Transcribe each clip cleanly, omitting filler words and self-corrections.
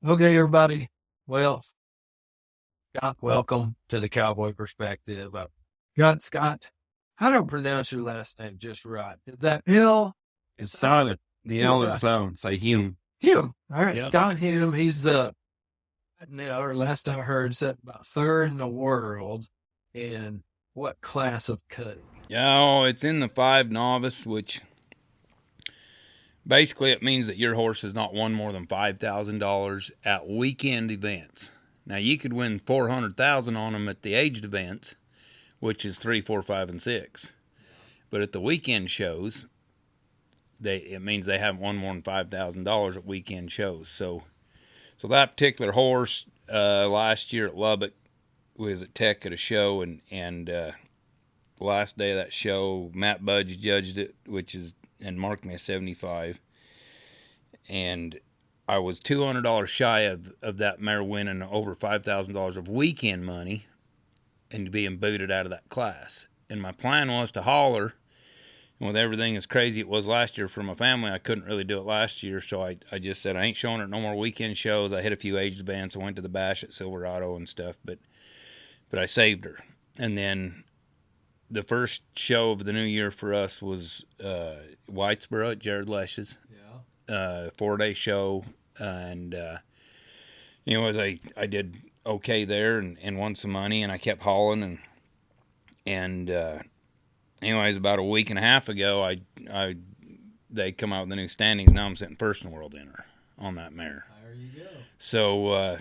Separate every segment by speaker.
Speaker 1: Okay, everybody. Well, Scott, welcome to the Cowboy Perspective. Got Scott. I don't pronounce your last name just right. Is that Hill?
Speaker 2: It's silent. The L is
Speaker 1: Yeah,
Speaker 2: silent. Say Hume.
Speaker 1: Hume. All right,
Speaker 2: Yep.
Speaker 1: Scott Hume. He's or last I heard, said about third in the world in what class of cutting?
Speaker 2: Oh, it's in the 5 novice, which basically it means that your horse has not won more than $5,000 at weekend events. Now you could win 400,000 on them at the aged events, which is 3, 4, 5, and 6. But at the weekend shows, it means they haven't won more than $5,000 at weekend shows. So that particular horse last year at Lubbock was at Tech at a show, and last day of that show, Matt Budge judged it, and marked me a 75. And I was $200 shy of that mare winning over $5,000 of weekend money and being booted out of that class. And my plan was to holler. And with everything as crazy it was last year for my family, I couldn't really do it last year. So I just said, I ain't showing her no more weekend shows. I hit a few aged bands. I went to the bash at Silverado and stuff, but I saved her. And then the first show of the new year for us was Whitesboro at Jared Lesch's. Yeah. 4-day show. And, I did okay there and won some money, and I kept hauling. And anyways, about a week and a half ago, they come out with the new standings. Now I'm sitting first in the world in her on that mare.
Speaker 1: There you go.
Speaker 2: So,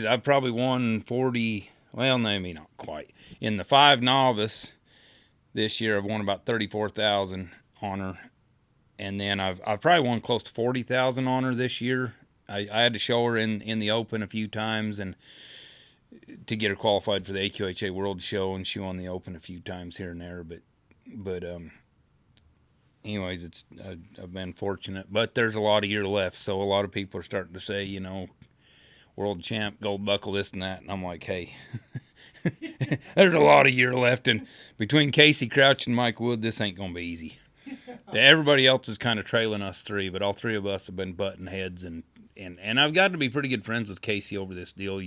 Speaker 2: I've probably won 40. Well, maybe not quite. In the 5 novice this year, I've won about 34,000 on her, and then I've probably won close to 40,000 on her this year. I had to show her in the Open a few times and to get her qualified for the AQHA World Show, and she won the Open a few times here and there. But anyways, I've been fortunate, but there's a lot of year left, so a lot of people are starting to say, world champ, gold buckle, this and that, and I'm like, hey, there's a lot of year left, and between Casey Crouch and Mike Wood, this ain't gonna be easy. Everybody else is kind of trailing us three, but all three of us have been butting heads, and I've got to be pretty good friends with Casey over this deal.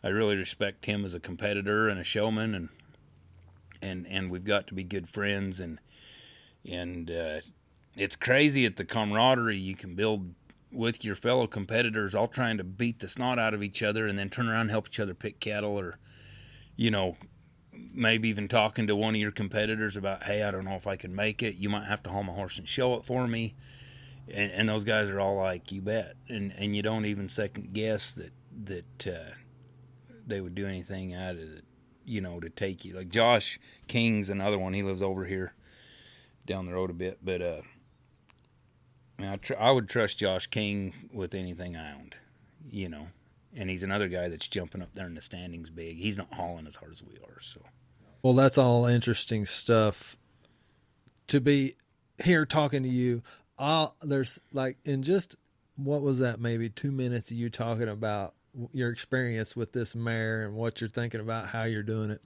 Speaker 2: I really respect him as a competitor and a showman, and we've got to be good friends, and it's crazy at the camaraderie you can build with your fellow competitors, all trying to beat the snot out of each other and then turn around and help each other pick cattle, or maybe even talking to one of your competitors about, hey, I don't know if I can make it, you might have to haul my horse and show it for me, and those guys are all like, you bet, and you don't even second guess that they would do anything out of it, to take you. Like Josh King's another one. He lives over here down the road a bit, but I would trust Josh King with anything I owned, and he's another guy that's jumping up there in the standings big. He's not hauling as hard as we are. So,
Speaker 3: well, that's all interesting stuff. To be here talking to you, there's like in just what was that, maybe 2 minutes of you talking about your experience with this mare and what you're thinking about, how you're doing it.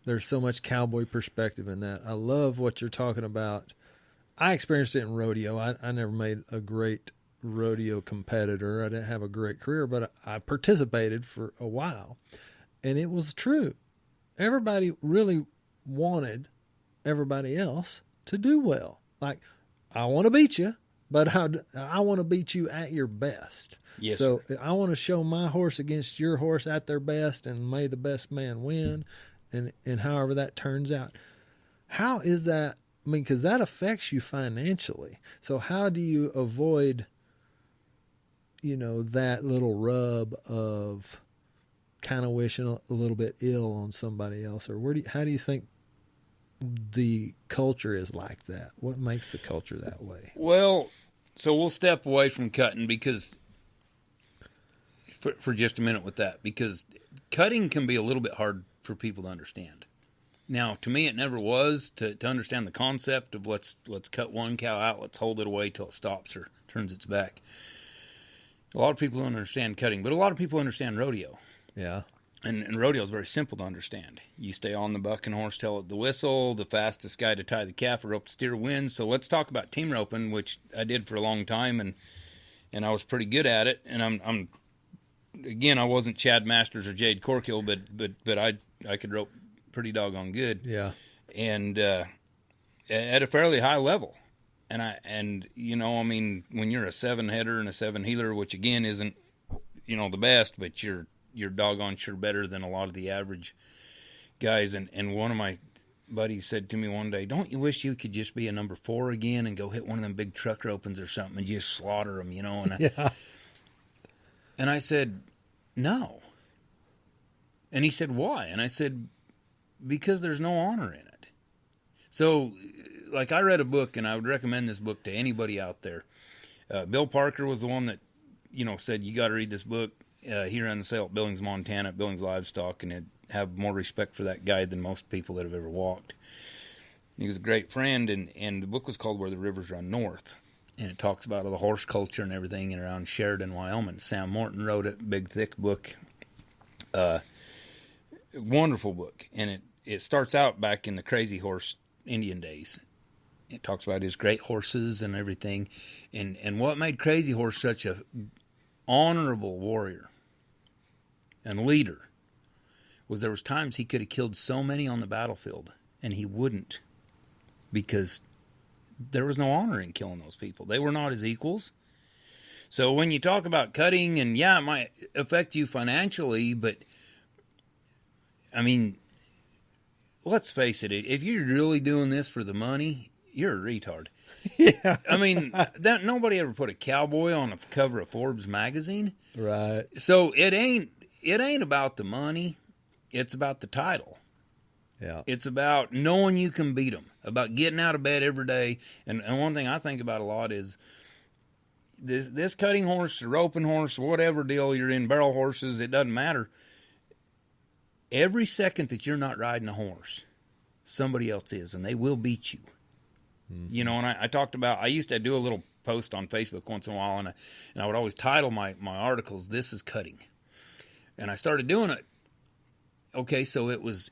Speaker 3: There's so much cowboy perspective in that. I love what you're talking about. I experienced it in rodeo. I never made a great rodeo competitor. I didn't have a great career, but I participated for a while. And it was true. Everybody really wanted everybody else to do well. Like, I want to beat you, but I want to beat you at your best.
Speaker 2: yes,
Speaker 3: So
Speaker 2: sir.
Speaker 3: I want to show my horse against your horse at their best, and may the best man win, and however that turns out. How is that? I mean, because that affects you financially. So how do you avoid, that little rub of kind of wishing a little bit ill on somebody else? Or how do you think the culture is like that? What makes the culture that way?
Speaker 2: Well, so we'll step away from cutting because for just a minute with that, because cutting can be a little bit hard for people to understand. Now, to me, it never was to understand the concept of let's cut one cow out, let's hold it away till it stops or turns its back. A lot of people don't understand cutting, but a lot of people understand rodeo.
Speaker 3: Yeah.
Speaker 2: And rodeo is very simple to understand. You stay on the bucking horse till the whistle, the fastest guy to tie the calf or rope the steer wins. So let's talk about team roping, which I did for a long time, and I was pretty good at it. And I'm again, I wasn't Chad Masters or Jade Corkill, but I could rope pretty doggone good.
Speaker 3: Yeah.
Speaker 2: And at a fairly high level. And you know, I mean, when you're a 7-header and a 7-heeler, which again isn't, you know, the best, but you're doggone sure better than a lot of the average guys. And one of my buddies said to me one day, "Don't you wish you could just be a number 4 again and go hit one of them big truck ropings or something and just slaughter them, you know?" And and I said, "No." And he said, "Why?" And I said, "Because there's no honor in it." So, like, I read a book, and I would recommend this book to anybody out there. Bill Parker was the one that, you know, said, "You got to read this book." He ran the sale at Billings, Montana, at Billings Livestock, and have more respect for that guy than most people that have ever walked. He was a great friend, and the book was called Where the Rivers Run North, and it talks about all the horse culture and everything around Sheridan, Wyoming. Sam Morton wrote it, big, thick book. Wonderful book, and it starts out back in the Crazy Horse Indian days. It talks about his great horses and everything, and what made Crazy Horse such a honorable warrior and leader was there was times he could have killed so many on the battlefield, and he wouldn't, because there was no honor in killing those people. They were not his equals. So when you talk about cutting, and yeah, it might affect you financially, but I mean, let's face it, if you're really doing this for the money, you're a retard.
Speaker 3: Yeah.
Speaker 2: I mean, that nobody ever put a cowboy on the cover of Forbes magazine.
Speaker 3: Right.
Speaker 2: So it ain't about the money. It's about the title.
Speaker 3: Yeah.
Speaker 2: It's about knowing you can beat them, about getting out of bed every day. And one thing I think about a lot is this cutting horse, roping horse, whatever deal you're in, barrel horses, it doesn't matter. Every second that you're not riding a horse, somebody else is, and they will beat you. Mm-hmm. You know, and I talked about, I used to do a little post on Facebook once in a while, and I would always title my articles, "This is Cutting." And I started doing it. Okay, so it was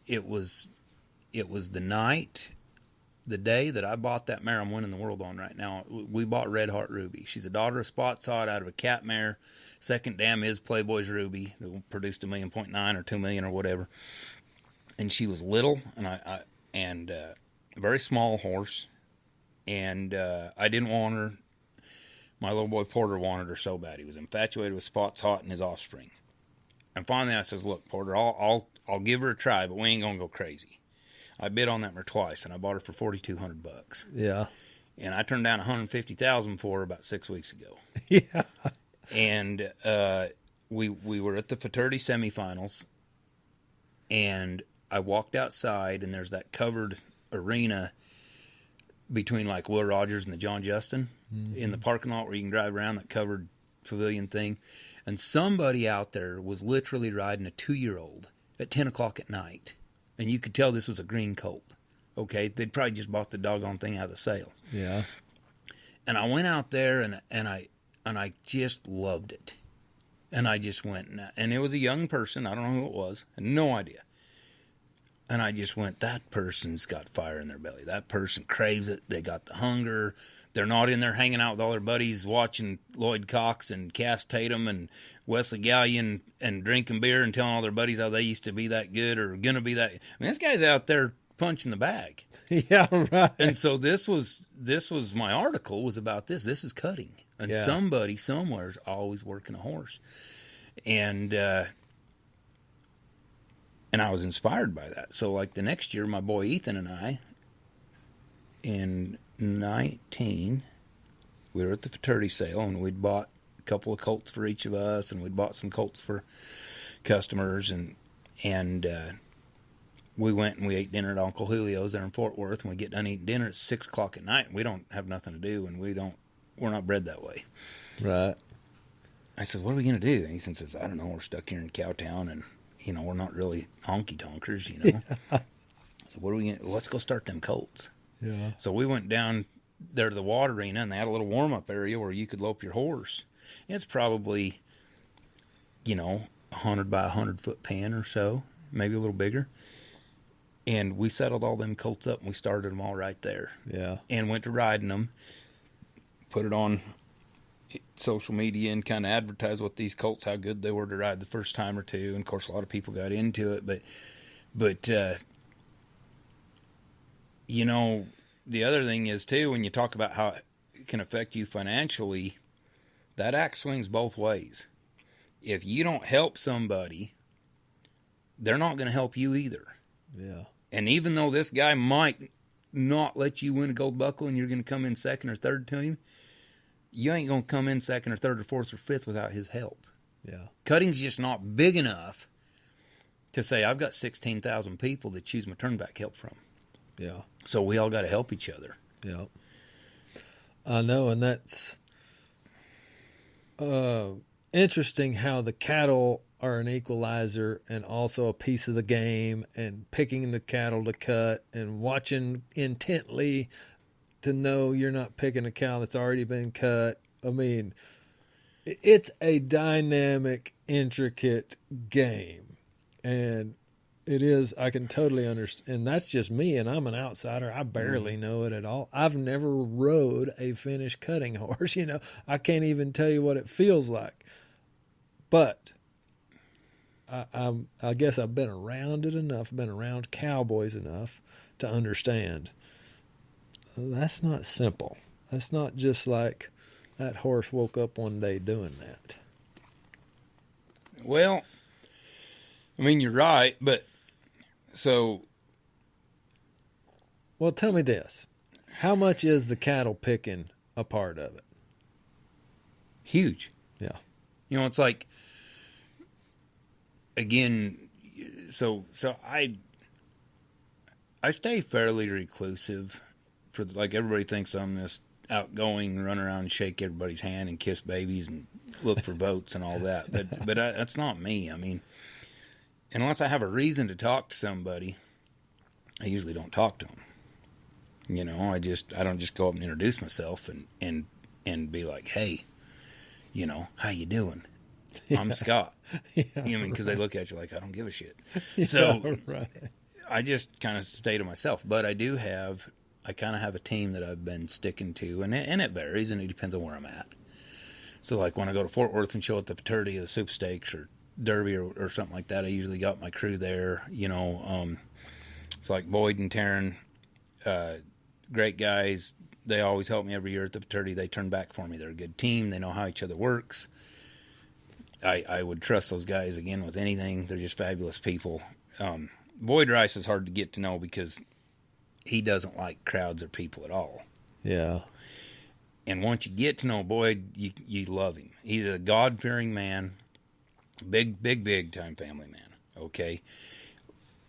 Speaker 2: the day that I bought that mare I'm winning the world on right now. We bought Red Heart Ruby. She's a daughter of Spot Sod out of a cat mare. Second dam is Playboy's Ruby that produced $1.9 million or $2 million or whatever. And she was little, and a very small horse. And I didn't want her. My little boy Porter wanted her so bad. He was infatuated with Spot's Hot and his offspring. And finally I says, "Look, Porter, I'll give her a try, but we ain't gonna go crazy." I bid on that mare twice, and I bought her for $4,200.
Speaker 3: Yeah.
Speaker 2: And I turned down $150,000 for her about 6 weeks ago.
Speaker 3: Yeah.
Speaker 2: And we were at the fraternity semifinals, and I walked outside, and there's that covered arena between like Will Rogers and the John Justin in the parking lot where you can drive around, that covered pavilion thing. And somebody out there was literally riding a 2-year-old at 10 o'clock at night. And you could tell this was a green colt. Okay, they'd probably just bought the doggone thing out of the sale.
Speaker 3: Yeah.
Speaker 2: And I went out there, and I just loved it. And I just went, and it was a young person. I don't know who it was. I had no idea. And I just went, that person's got fire in their belly. That person craves it. They got the hunger. They're not in there hanging out with all their buddies watching Lloyd Cox and Cass Tatum and Wesley Gallion and drinking beer and telling all their buddies how they used to be that good or going to be that. I mean, this guy's out there punching the bag.
Speaker 3: Yeah, right.
Speaker 2: And so this was my article was about this. This is cutting. And somebody somewhere is always working a horse. And I was inspired by that. So, like, the next year, my boy Ethan and I, in 19, we were at the fraternity sale, and we'd bought a couple of colts for each of us, and we'd bought some colts for customers, and we went and we ate dinner at Uncle Julio's there in Fort Worth, and we get done eating dinner at 6 o'clock at night, and we don't have nothing to do, and we're not bred that way.
Speaker 3: Right.
Speaker 2: I says, "What are we going to do?" And Ethan says, "I don't know, we're stuck here in Cowtown, and you know, we're not really honky-tonkers, you know." Yeah. So what are we going to do? Let's go start them colts.
Speaker 3: Yeah.
Speaker 2: So we went down there to the water arena, and they had a little warm-up area where you could lope your horse. It's probably, 100 by 100-foot pen or so, maybe a little bigger. And we settled all them colts up, and we started them all right there.
Speaker 3: Yeah.
Speaker 2: And went to riding them, put it on social media and kind of advertise what these colts, how good they were to ride the first time or two. And of course, a lot of people got into it, but you know, the other thing is too, when you talk about how it can affect you financially, that axe swings both ways. If you don't help somebody, they're not going to help you either.
Speaker 3: Yeah.
Speaker 2: And even though this guy might not let you win a gold buckle and you're going to come in second or third to him, you ain't going to come in second or third or fourth or fifth without his help.
Speaker 3: Yeah.
Speaker 2: Cutting's just not big enough to say, I've got 16,000 people to choose my turnback help from.
Speaker 3: Yeah.
Speaker 2: So we all got to help each other.
Speaker 3: Yeah. I know, and that's interesting how the cattle are an equalizer and also a piece of the game, and picking the cattle to cut and watching intently to know you're not picking a cow that's already been cut. I mean, it's a dynamic, intricate game, and it is. I can totally understand, and that's just me, and I'm an outsider. I barely know it at all. I've never rode a finished cutting horse. You know, I can't even tell you what it feels like. But I guess I've been around it enough, been around cowboys enough to understand that's not simple. That's not just like that horse woke up one day doing that.
Speaker 2: Well, I mean, you're right, but so.
Speaker 3: Well, tell me this. How much is the cattle picking a part of it?
Speaker 2: Huge.
Speaker 3: Yeah.
Speaker 2: You know, it's like, again, so I stay fairly reclusive. For like, everybody thinks I'm this outgoing, run around and shake everybody's hand and kiss babies and look for votes and all that. But that's not me. I mean, unless I have a reason to talk to somebody, I usually don't talk to them. You know, I don't just go up and introduce myself and be like, hey, you know, how you doing?
Speaker 3: Yeah.
Speaker 2: I'm Scott.
Speaker 3: Yeah,
Speaker 2: You know, because
Speaker 3: right.
Speaker 2: they look at you like, I don't give a shit.
Speaker 3: Yeah,
Speaker 2: So
Speaker 3: right.
Speaker 2: I just kind of stay to myself. But I kind of have a team that I've been sticking to, and it varies, and it depends on where I'm at. So, like, when I go to Fort Worth and show at the fraternity of the Soup Stakes or Derby or something like that, I usually got my crew there. You know, it's like Boyd and Taryn, great guys. They always help me every year at the fraternity. They turn back for me. They're a good team. They know how each other works. I would trust those guys, again, with anything. They're just fabulous people. Boyd Rice is hard to get to know because he doesn't like crowds or people at all.
Speaker 3: Yeah.
Speaker 2: And once you get to know Boyd, you love him. He's a God-fearing man, big time family man, okay?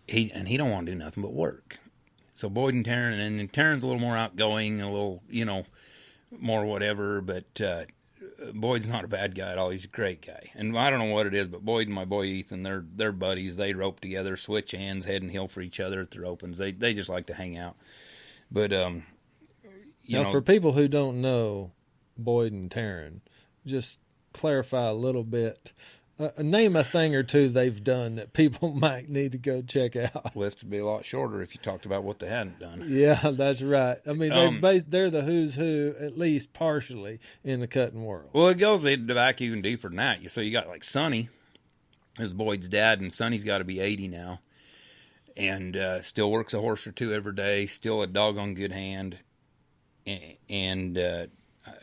Speaker 2: He don't want to do nothing but work. So Boyd and Taryn, and Taryn's a little more outgoing, a little, you know, more whatever, but Boyd's not a bad guy at all. He's a great guy. And I don't know what it is, but Boyd and my boy Ethan, they're buddies. They rope together, switch hands, head and heel for each other at their opens. They just like to hang out. But you know,
Speaker 3: for people who don't know Boyd and Taryn, just clarify a little bit. Name a thing or two they've done that people might need to go check out.
Speaker 2: list would be a lot shorter if you talked about what they hadn't done.
Speaker 3: Yeah, that's right. I mean, they're the who's who, at least partially, in the cutting world.
Speaker 2: Well, it goes back even deeper than that. So you got like Sonny, who's Boyd's dad, and Sonny's got to be 80 now, and still works a horse or two every day, still a doggone good hand. And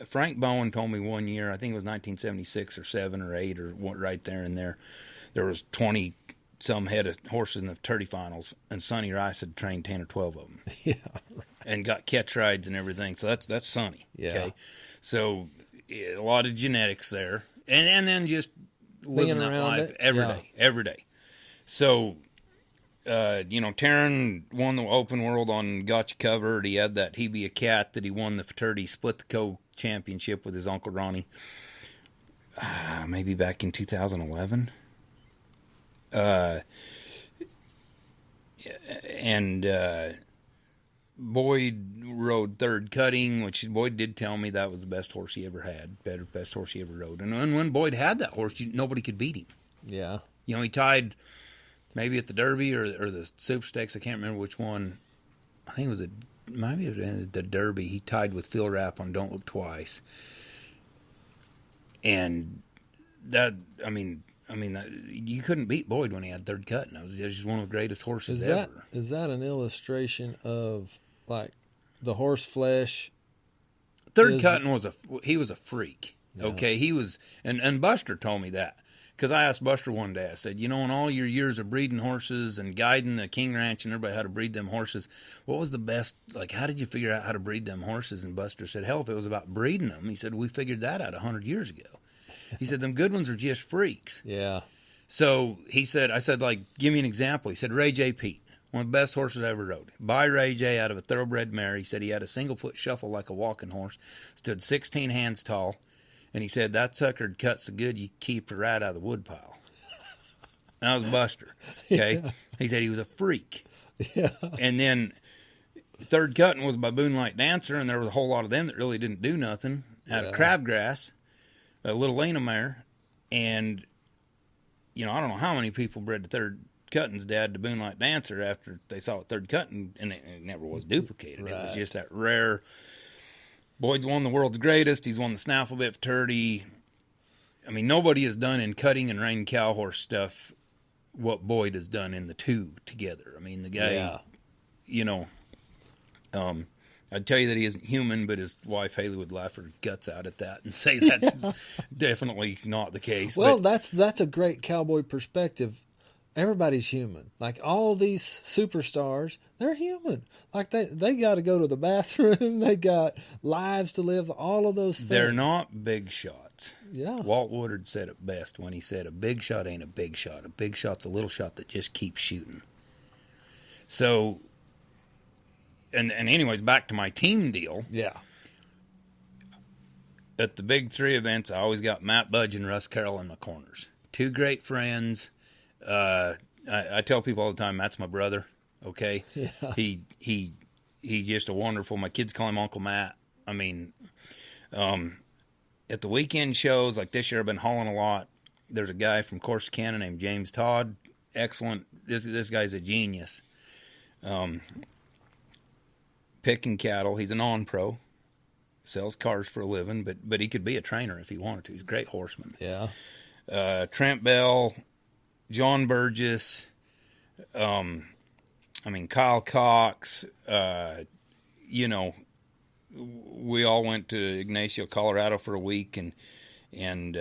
Speaker 2: Frank Bowen told me one year, I think it was 1976 or 7 or 8 or what, right there and there was 20 some head of horses in the 30 finals, and Sonny Rice had trained 10 or 12 of them.
Speaker 3: Yeah, right.
Speaker 2: And got catch rides and everything. So that's Sonny.
Speaker 3: Yeah.
Speaker 2: Okay. So a lot of genetics there, and then just living that life every day. So you know, Taryn won the open world on Got You Covered. He had that He Be a Cat that he won the fraternity split the co-championship with his Uncle Ronnie. Maybe back in 2011. Boyd rode third cutting, which Boyd did tell me that was the best horse he ever had, best horse he ever rode. And when Boyd had that horse, nobody could beat him.
Speaker 3: Yeah.
Speaker 2: You know, he tied maybe at the Derby or the Soup Stakes. I can't remember which one. I think it was the Derby. He tied with Phil Rapp on Don't Look Twice. And that, I mean, you couldn't beat Boyd when he had third cut. And it was just one of the greatest horses ever.
Speaker 3: Is that an illustration of like the horse flesh?
Speaker 2: Third cutting he was a freak.
Speaker 3: Yeah.
Speaker 2: Okay, he was, and Buster told me that. Because I asked Buster one day, I said, in all your years of breeding horses and guiding the King Ranch and everybody how to breed them horses, what was the best, like, how did you figure out how to breed them horses? And Buster said, hell, if it was about breeding them, he said, we figured that out 100 years ago. He said, them good ones are just freaks.
Speaker 3: Yeah.
Speaker 2: So he said, I said, like, give me an example. He said, Ray J. Pete, one of the best horses I ever rode. By Ray J. out of a thoroughbred mare. He said he had a single foot shuffle like a walking horse, stood 16 hands tall. And he said, that sucker'd cut so good you keep her right out of the woodpile. That was Buster. Okay. Yeah. He said he was a freak.
Speaker 3: Yeah.
Speaker 2: And then third cutting was by Moonlight Dancer, and there was a whole lot of them that really didn't do nothing. Out of crabgrass, a little Lena mare, and I don't know how many people bred the third cutting's dad to Moonlight Dancer after they saw it third cutting, and it never was duplicated. Right. It was just that rare. Boyd's won the world's greatest. He's won the Snaffle Bit Fraternity. I mean, nobody has done in cutting and rein cow horse stuff what Boyd has done in the two together. I mean, the guy, I'd tell you that he isn't human, but his wife Haley would laugh her guts out at that and say that's definitely not the case.
Speaker 3: Well, that's a great cowboy perspective. Everybody's human. Like all these superstars, they're human. Like they got to go to the bathroom. They got lives to live. All of those things.
Speaker 2: They're not big shots.
Speaker 3: Yeah.
Speaker 2: Walt Woodard said it best when he said, a big shot ain't a big shot. A big shot's a little shot that just keeps shooting. So, and anyways, back to my team deal.
Speaker 3: Yeah.
Speaker 2: At the big three events, I always got Matt Budge and Russ Carroll in my corners. Two great friends. I tell people all the time, Matt's my brother. Okay.
Speaker 3: Yeah.
Speaker 2: He's just a wonderful, my kids call him Uncle Matt. I mean, at the weekend shows, like this year I've been hauling a lot. There's a guy from Corsicana named James Todd. Excellent. This guy's a genius. Picking cattle. He's a non-pro. Sells cars for a living, but he could be a trainer if he wanted to. He's a great horseman.
Speaker 3: Yeah.
Speaker 2: Trent Bell, John Burgess, Kyle Cox, we all went to Ignacio, Colorado for a week and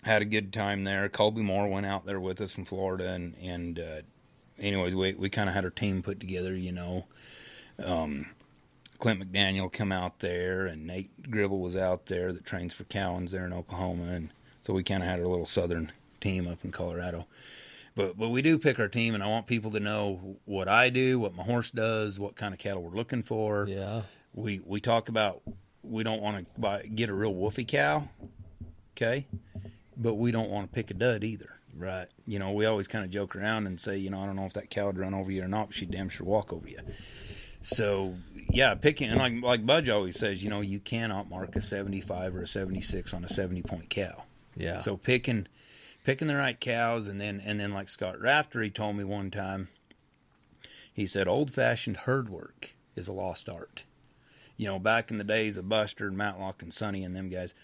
Speaker 2: had a good time there. Colby Moore went out there with us from Florida and anyways, we kind of had our team put together, Clint McDaniel come out there and Nate Gribble was out there that trains for Cowens there in Oklahoma, and so we kind of had our little southern team up in Colorado. But we do pick our team, and I want people to know what I do, what my horse does, what kind of cattle we're looking for.
Speaker 3: Yeah.
Speaker 2: We talk about we don't want to get a real woofy cow, okay? But we don't want to pick a dud either.
Speaker 3: Right.
Speaker 2: We always kind of joke around and say, I don't know if that cow would run over you or not, but she'd damn sure walk over you. So, yeah, picking, and like Budge always says, you cannot mark a 75 or a 76 on a 70-point cow.
Speaker 3: Yeah.
Speaker 2: So picking the right cows, and then like Scott Raftery told me one time, he said old-fashioned herd work is a lost art. Back in the days of Buster and Matlock and Sonny and them guys,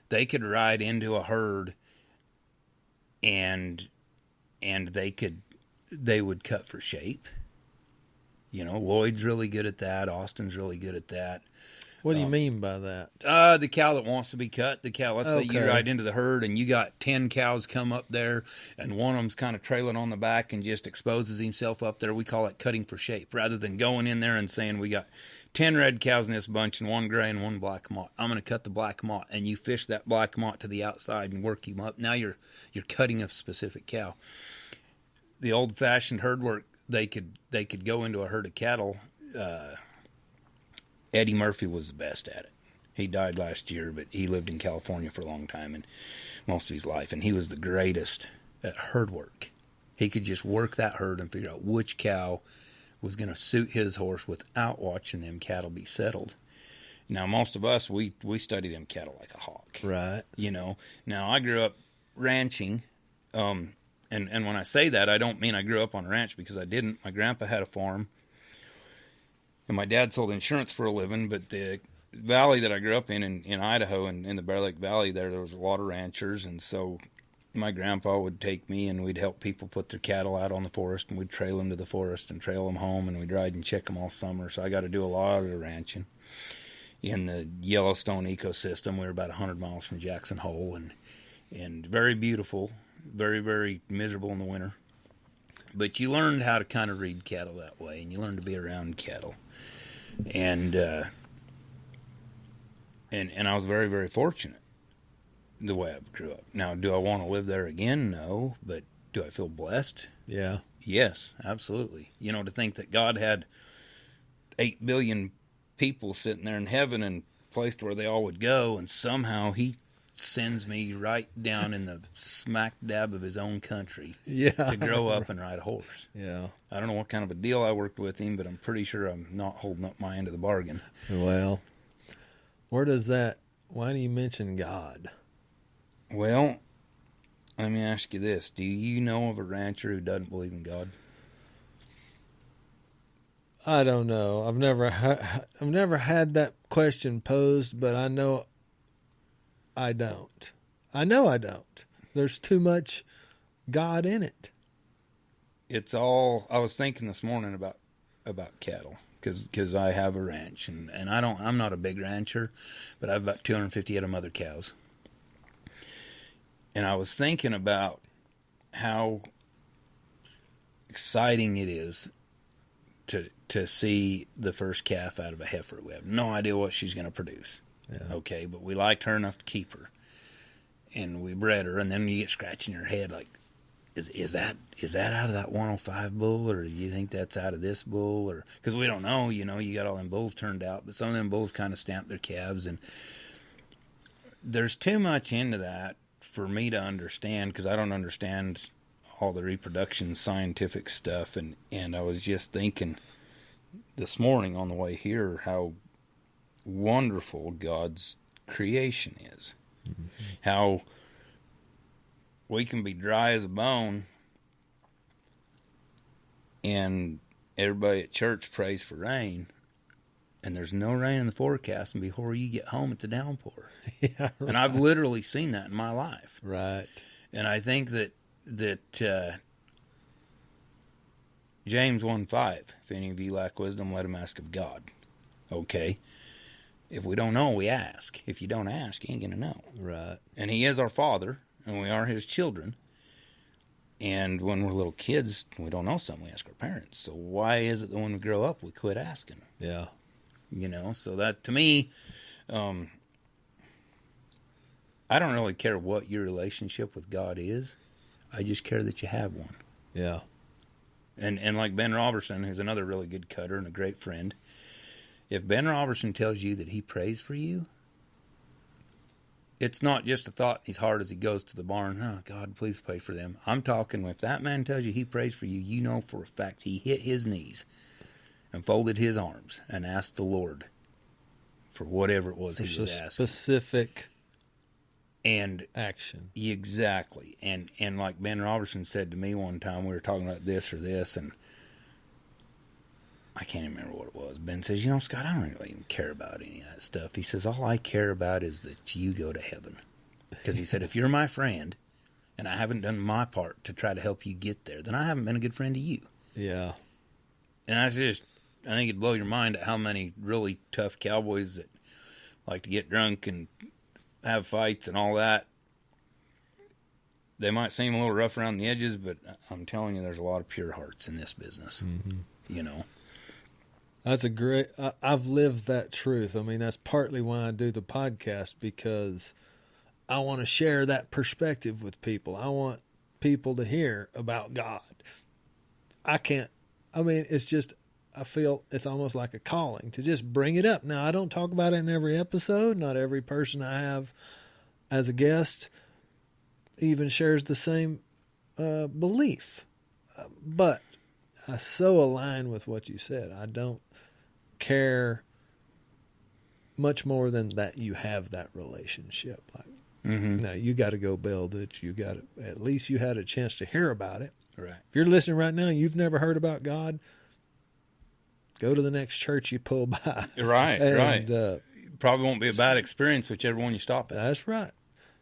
Speaker 2: they could ride into a herd and they would cut for shape. Lloyd's really good at that. Austin's really good at that.
Speaker 3: What do you mean by that?
Speaker 2: The cow that wants to be cut. The cow, let's say you ride into the herd and you got 10 cows come up there and one of them's kind of trailing on the back and just exposes himself up there. We call it cutting for shape. Rather than going in there and saying we got 10 red cows in this bunch and one gray and one black mott. I'm going to cut the black mott, and you fish that black mott to the outside and work him up. Now you're cutting a specific cow. The old-fashioned herd work, they could go into a herd of cattle. Eddie Murphy was the best at it. He died last year, but he lived in California for a long time and most of his life, and he was the greatest at herd work. He could just work that herd and figure out which cow was going to suit his horse without watching them cattle be settled. Now, most of us, we study them cattle like a hawk.
Speaker 3: Right.
Speaker 2: Now, I grew up ranching, and when I say that, I don't mean I grew up on a ranch, because I didn't. My grandpa had a farm, and my dad sold insurance for a living, but the valley that I grew up in Idaho, and in the Bear Lake Valley, there was a lot of ranchers, and so my grandpa would take me, and we'd help people put their cattle out on the forest, and we'd trail them to the forest and trail them home, and we'd ride and check them all summer. So I got to do a lot of the ranching in the Yellowstone ecosystem. We were about 100 miles from Jackson Hole, and very beautiful, very, very miserable in the winter. But you learned how to kind of read cattle that way, and you learned to be around cattle. And I was very, very fortunate the way I grew up. Now, do I want to live there again? No. But do I feel blessed?
Speaker 3: Yeah.
Speaker 2: Yes, absolutely. You know, to think that God had 8 billion people sitting there in heaven and placed where they all would go, and somehow he sends me right down in the smack dab of his own country to grow up and ride a horse.
Speaker 3: Yeah.
Speaker 2: I don't know what kind of a deal I worked with him, but I'm pretty sure I'm not holding up my end of the bargain.
Speaker 3: Well, why do you mention God?
Speaker 2: Well, let me ask you this. Do you know of a rancher who doesn't believe in God?
Speaker 3: I don't know. I've never had that question posed, but I know I don't. I know I don't. There's too much God in it.
Speaker 2: It's all. I was thinking this morning about cattle because I have a ranch, and I'm not a big rancher, but I have about 250 head of mother cows. And I was thinking about how exciting it is to see the first calf out of a heifer. We have no idea what she's going to produce. Yeah. Okay, but we liked her enough to keep her, and we bred her. And then you get scratching your head like, is that out of that 105 bull, or do you think that's out of this bull? Or because we don't know. You know, you got all them bulls turned out, but some of them bulls kind of stamp their calves, and there's too much into that for me to understand, because I don't understand all the reproduction scientific stuff. And I was just thinking this morning on the way here how wonderful God's creation is. Mm-hmm. How we can be dry as a bone, and everybody at church prays for rain, and there's no rain in the forecast, and before you get home, it's a downpour. Yeah, right. And I've literally seen that in my life.
Speaker 3: Right.
Speaker 2: And I think that James 1:5, if any of you lack wisdom, let him ask of God. Okay. If we don't know, we ask. If you don't ask, you ain't going to know.
Speaker 3: Right.
Speaker 2: And he is our Father, and we are his children. And when we're little kids, we don't know something, we ask our parents. So why is it that when we grow up, we quit asking?
Speaker 3: Yeah.
Speaker 2: You know, so that, to me, I don't really care what your relationship with God is. I just care that you have one.
Speaker 3: Yeah.
Speaker 2: And like Ben Robertson, who's another really good cutter and a great friend, if Ben Robertson tells you that he prays for you, it's not just a thought in his heart as he goes to the barn, oh, God, please pray for them. I'm talking, if that man tells you he prays for you, you know for a fact he hit his knees and folded his arms and asked the Lord for whatever it was he was asking.
Speaker 3: Specific
Speaker 2: and
Speaker 3: action.
Speaker 2: Exactly. And like Ben Robertson said to me one time, we were talking about this or this, and I can't even remember what it was. Ben says, you know, Scott, I don't really even care about any of that stuff. He says, all I care about is that you go to heaven. Because he said, if you're my friend and I haven't done my part to try to help you get there, then I haven't been a good friend to you.
Speaker 3: Yeah.
Speaker 2: And I think it'd blow your mind at how many really tough cowboys that like to get drunk and have fights and all that. They might seem a little rough around the edges, but I'm telling you, there's a lot of pure hearts in this business. Mm-hmm. You know.
Speaker 3: That's a great, I've lived that truth. I mean, that's partly why I do the podcast, because I want to share that perspective with people. I want people to hear about God. It's just, I feel it's almost like a calling to just bring it up. Now, I don't talk about it in every episode. Not every person I have as a guest even shares the same belief. But I so align with what you said. I don't care much more than that you have that relationship. Like, now you got to go build it. At least you had a chance to hear about it.
Speaker 2: Right.
Speaker 3: If you're listening right now and you've never heard about God, go to the next church you pull by.
Speaker 2: Right,
Speaker 3: and,
Speaker 2: right. probably won't be a bad experience whichever one you stop at.
Speaker 3: That's right.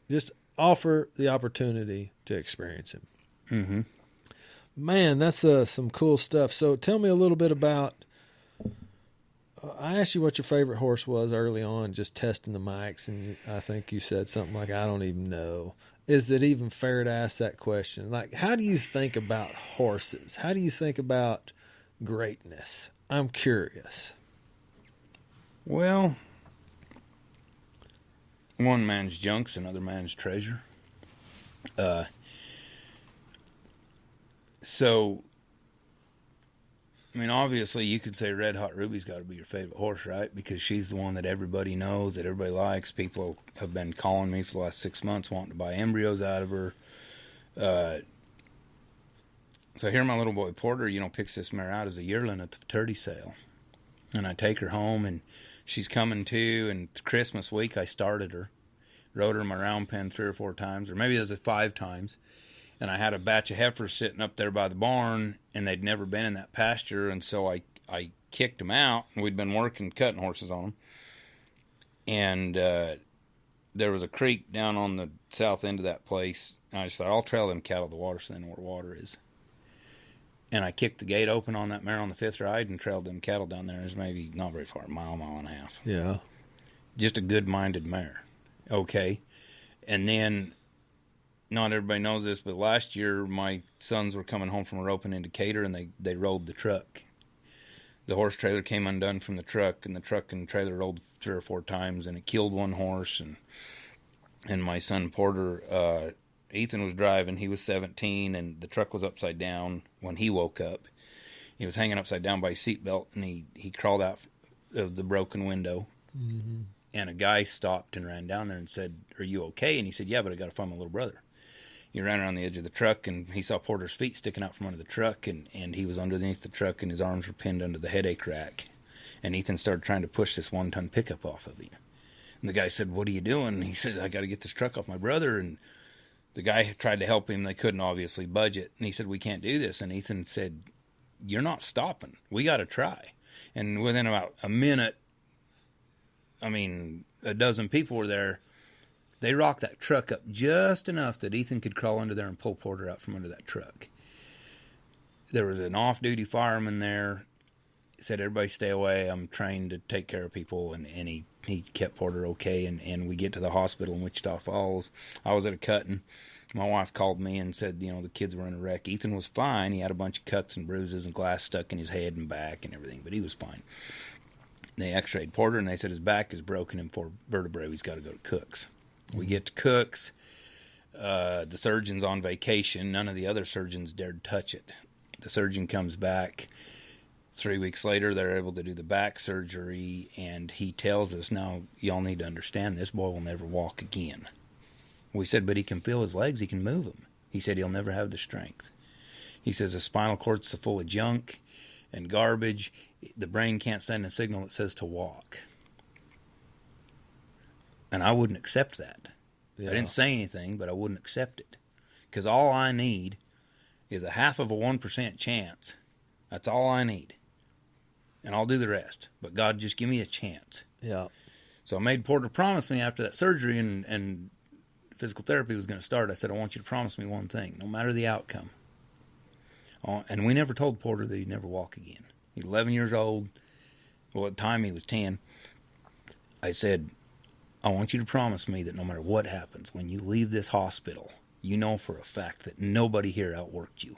Speaker 3: Just offer the opportunity to experience him.
Speaker 2: Mm-hmm.
Speaker 3: Man, that's some cool stuff. So tell me a little bit about, I asked you what your favorite horse was early on, just testing the mics, and I think you said something like, I don't even know. Is it even fair to ask that question? Like, how do you think about horses? How do you think about greatness? I'm curious.
Speaker 2: Well, one man's junk's another man's treasure. So, I mean, obviously, you could say Red Hot Ruby's got to be your favorite horse, right? Because she's the one that everybody knows, that everybody likes. People have been calling me for the last 6 months wanting to buy embryos out of her. So here my little boy Porter, picks this mare out as a yearling at the fraternity sale. And I take her home, and she's coming to, and Christmas week I started her. Rode her in my round pen 3 or 4 times, or maybe it was 5 times. And I had a batch of heifers sitting up there by the barn, and they'd never been in that pasture, and so I kicked them out, and we'd been working cutting horses on them. And there was a creek down on the south end of that place, and I just thought, I'll trail them cattle to the water so they know where water is. And I kicked the gate open on that mare on the 5th ride and trailed them cattle down there. It was maybe not very far, mile and a half.
Speaker 3: Yeah.
Speaker 2: Just a good-minded mare. Okay. And then, not everybody knows this, but last year my sons were coming home from a roping in Decatur, and they rolled the truck. The horse trailer came undone from the truck, and the truck and trailer rolled 3 or 4 times, and it killed one horse. And my son Porter, Ethan was driving. He was 17, and the truck was upside down when he woke up. He was hanging upside down by his seatbelt, and he crawled out of the broken window.
Speaker 3: Mm-hmm.
Speaker 2: And a guy stopped and ran down there and said, "Are you okay?" And he said, "Yeah, but I got to find my little brother." He ran around the edge of the truck, and he saw Porter's feet sticking out from under the truck, and he was underneath the truck, and his arms were pinned under the headache rack. And Ethan started trying to push this 1-ton pickup off of him. And the guy said, "What are you doing?" And he said, "I got to get this truck off my brother." And the guy tried to help him. They couldn't obviously budge it. And he said, "We can't do this." And Ethan said, "You're not stopping. We got to try." And within about a minute, I mean, a dozen people were there. They rocked that truck up just enough that Ethan could crawl under there and pull Porter out from under that truck. There was an off-duty fireman there. He said, "Everybody stay away. I'm trained to take care of people." And he kept Porter okay. And we get to the hospital in Wichita Falls. I was at a cutting. My wife called me and said, the kids were in a wreck. Ethan was fine. He had a bunch of cuts and bruises and glass stuck in his head and back and everything, but he was fine. They x-rayed Porter, and they said his back is broken in 4 vertebrae. He's got to go to Cook's. We get to Cook's. The surgeon's on vacation. None of the other surgeons dared touch it. The surgeon comes back. 3 weeks later, they're able to do the back surgery, and he tells us, "Now, y'all need to understand, this boy will never walk again." We said, "But he can feel his legs. He can move them." He said, "He'll never have the strength." He says, "The spinal cord's so full of junk and garbage, the brain can't send a signal that says to walk." And I wouldn't accept that. Yeah. I didn't say anything, but I wouldn't accept it. Because all I need is a 0.5% chance. That's all I need. And I'll do the rest. But God, just give me a chance.
Speaker 3: Yeah.
Speaker 2: So I made Porter promise me after that surgery and physical therapy was going to start. I said, "I want you to promise me one thing, no matter the outcome." And we never told Porter that he'd never walk again. He's 11 years old. Well, at the time he was 10. I said, "I want you to promise me that no matter what happens, when you leave this hospital, you know for a fact that nobody here outworked you."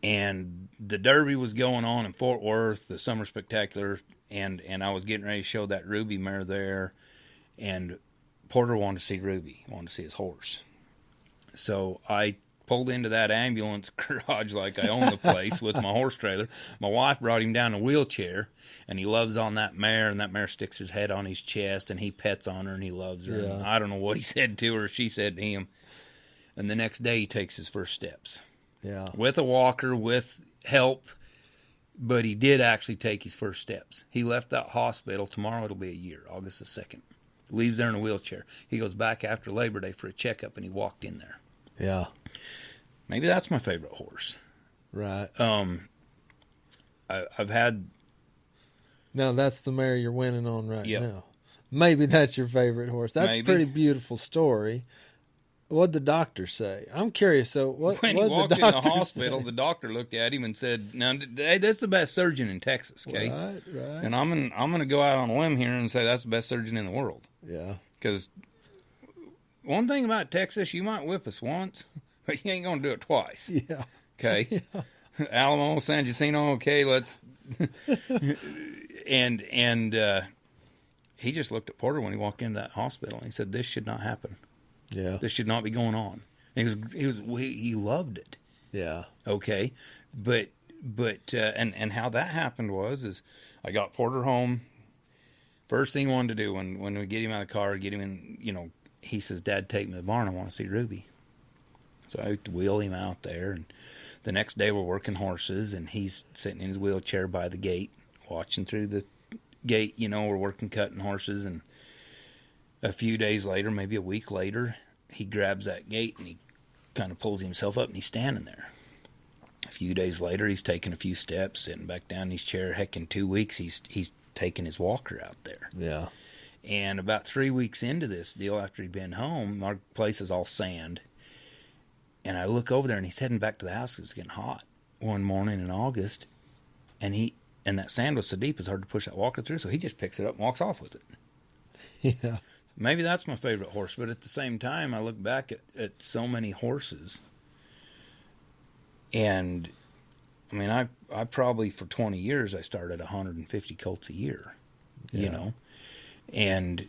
Speaker 2: And the Derby was going on in Fort Worth, the Summer Spectacular, and I was getting ready to show that Ruby mare there, and Porter wanted to see Ruby, wanted to see his horse. So I pulled into that ambulance garage like I own the place with my horse trailer. My wife brought him down in a wheelchair, and he loves on that mare, and that mare sticks his head on his chest, and he pets on her, and he loves her.
Speaker 3: Yeah.
Speaker 2: And I don't know what he said to her or she said to him. And the next day he takes his first steps.
Speaker 3: Yeah.
Speaker 2: With a walker, with help, but he did actually take his first steps. He left that hospital. Tomorrow it'll be a year, August the 2nd. Leaves there in a wheelchair. He goes back after Labor Day for a checkup, and he walked in there.
Speaker 3: Yeah.
Speaker 2: Maybe that's my favorite horse.
Speaker 3: Right.
Speaker 2: I've had
Speaker 3: Now that's the mare you're winning on right
Speaker 2: Yep.
Speaker 3: now. Maybe that's your favorite horse. That's
Speaker 2: Maybe.
Speaker 3: a pretty beautiful story. What'd the doctor say? I'm curious. So what?
Speaker 2: When he
Speaker 3: what'd
Speaker 2: walked
Speaker 3: the
Speaker 2: in the
Speaker 3: doctor
Speaker 2: hospital,
Speaker 3: say?
Speaker 2: the doctor looked at him and said, "Now, hey, that's the best surgeon in Texas, okay?"
Speaker 3: Right.
Speaker 2: And I'm gonna go out on a limb here and say that's the best surgeon in the world.
Speaker 3: Yeah.
Speaker 2: Because one thing about Texas, you might whip us once, but you ain't gonna do it twice.
Speaker 3: Yeah.
Speaker 2: Okay. Alamo, San Jacinto. Okay, let's. and he just looked at Porter when he walked into that hospital and he said, "This should not happen.
Speaker 3: Yeah.
Speaker 2: This should not be going on." And he loved it.
Speaker 3: Yeah.
Speaker 2: Okay, but and how that happened is I got Porter home. First thing he wanted to do when we get him out of the car, get him in, he says, "Dad, take me to the barn. I want to see Ruby." So I wheel him out there, and the next day we're working horses, and he's sitting in his wheelchair by the gate, watching through the gate. We're working cutting horses, and a few days later, maybe a week later, he grabs that gate and he kind of pulls himself up, and he's standing there. A few days later, he's taking a few steps, sitting back down in his chair. Heck, in 2 weeks, he's taking his walker out there.
Speaker 3: Yeah.
Speaker 2: And about 3 weeks into this deal, after he'd been home, our place is all sand. And I look over there, and he's heading back to the house because it's getting hot one morning in August. And that sand was so deep, it's hard to push that walker through, so he just picks it up and walks off with it.
Speaker 3: Yeah.
Speaker 2: Maybe that's my favorite horse, but at the same time, I look back at so many horses. And, I mean, I probably, for 20 years, I started 150 colts a year, And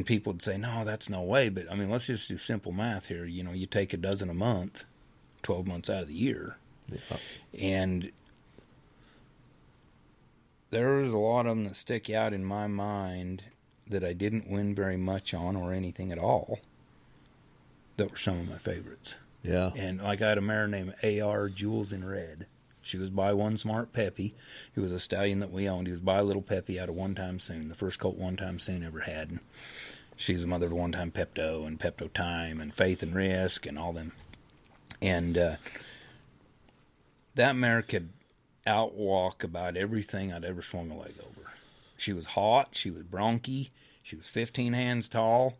Speaker 2: people would say, "No, that's no way." But, I mean, let's just do simple math here. You take a dozen a month, 12 months out of the year.
Speaker 3: Yeah.
Speaker 2: And there's a lot of them that stick out in my mind that I didn't win very much on or anything at all that were some of my favorites.
Speaker 3: Yeah.
Speaker 2: And like I had a mare named A.R. Jewels in Red. She was by One Smart Peppy, who was a stallion that we owned. He was by Little Peppy out of One Time Soon, the first colt One Time Soon ever had. And she's the mother of One Time Pepto and Pepto Time and Faith and Risk and all them. And that mare could outwalk about everything I'd ever swung a leg over. She was hot. She was bronky. She was 15 hands tall.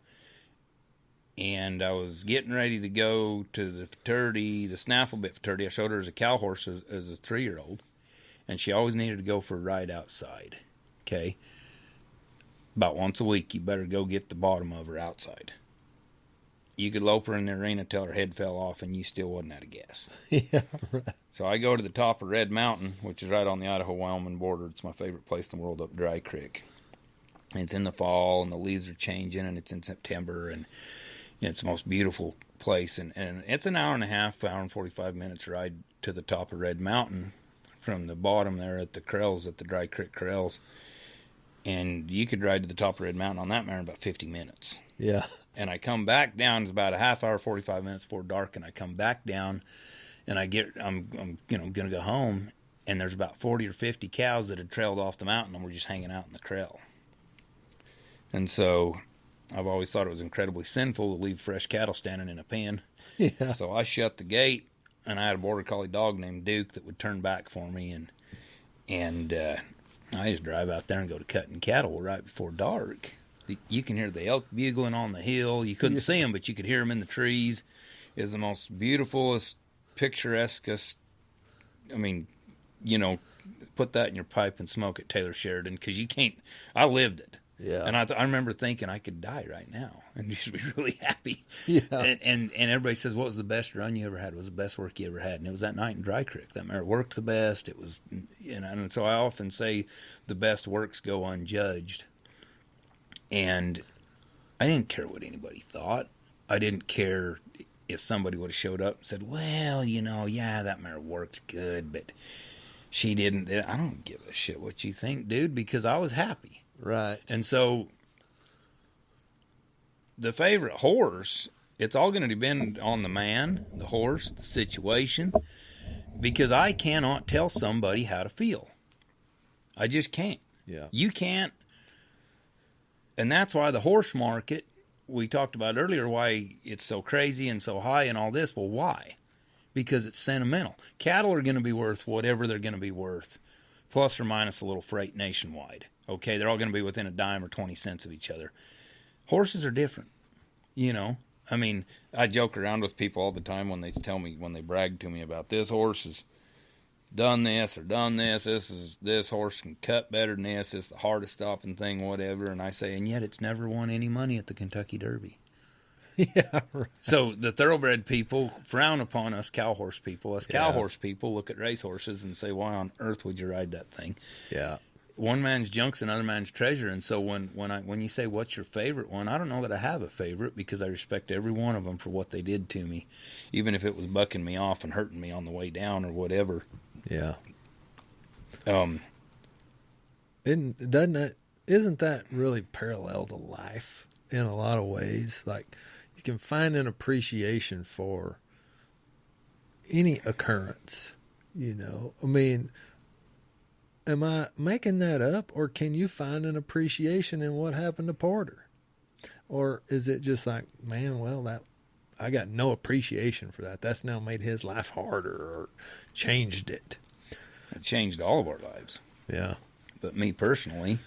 Speaker 2: And I was getting ready to go to the fraternity, the snaffle bit fraternity. I showed her as a cow horse as a 3-year-old. And she always needed to go for a ride outside. Okay? About once a week, you better go get the bottom of her outside. You could lope her in the arena till her head fell off and you still wasn't out of gas.
Speaker 3: Yeah. Right.
Speaker 2: So I go to the top of Red Mountain, which is right on the Idaho-Wyoming border. It's my favorite place in the world, up Dry Creek. And it's in the fall, and the leaves are changing, and it's in September, and it's the most beautiful place. And it's an hour and 45 minutes ride to the top of Red Mountain from the bottom there at the Corrals, at the Dry Creek Corrals. And you could ride to the top of Red Mountain on that mare in about 50 minutes.
Speaker 3: Yeah.
Speaker 2: And I come back down. It's about a half hour, 45 minutes before dark, and I come back down, and I'm going to go home, and there's about 40 or 50 cows that had trailed off the mountain and were just hanging out in the corral. And so I've always thought it was incredibly sinful to leave fresh cattle standing in a pen.
Speaker 3: Yeah.
Speaker 2: So I shut the gate, and I had a border collie dog named Duke that would turn back for me, and I just drive out there and go to cutting cattle right before dark. You can hear the elk bugling on the hill. You couldn't see them, but you could hear them in the trees. It was the most beautifulest, picturesquest. I mean, put that in your pipe and smoke it, Taylor Sheridan, because you can't. I lived it.
Speaker 3: Yeah.
Speaker 2: And I remember thinking I could die right now and just be really happy.
Speaker 3: Yeah.
Speaker 2: And everybody says, "What was the best run you ever had? What was the best work you ever had?" And it was that night in Dry Creek. That mare worked the best. It was, and so I often say the best works go unjudged. And I didn't care what anybody thought. I didn't care if somebody would have showed up and said, "Well, yeah, that mare worked good, but she didn't." I don't give a shit what you think, dude, because I was happy.
Speaker 3: Right.
Speaker 2: And so the favorite horse, it's all going to depend on the man, the horse, the situation, because I cannot tell somebody how to feel. I just can't.
Speaker 3: Yeah.
Speaker 2: You can't. And that's why the horse market, we talked about earlier, why it's so crazy and so high and all this. Well, why? Because it's sentimental. Cattle are going to be worth whatever they're going to be worth plus or minus a little freight nationwide. Okay, they're all going to be within a dime or 20 cents of each other. Horses are different, you know. I mean, I joke around with people all the time when they brag to me about this horse has done this or done this. This horse can cut better than this. It's the hardest stopping thing, whatever. And I say, and yet it's never won any money at the Kentucky Derby.
Speaker 3: Yeah, right.
Speaker 2: So the thoroughbred people frown upon us cow horse people. Us cow horse people look at race horses and say, why on earth would you ride that thing?
Speaker 3: Yeah.
Speaker 2: One man's junk's another man's treasure. And so when you say, what's your favorite one? I don't know that I have a favorite, because I respect every one of them for what they did to me, even if it was bucking me off and hurting me on the way down or whatever.
Speaker 3: Yeah.
Speaker 2: Isn't
Speaker 3: that really parallel to life in a lot of ways? Like, you can find an appreciation for any occurrence, you know. I mean, am I making that up, or can you find an appreciation in what happened to Porter? Or is it just like, man, well, that I got no appreciation for that. That's now made his life harder or changed it.
Speaker 2: It changed all of our lives.
Speaker 3: Yeah.
Speaker 2: But me personally,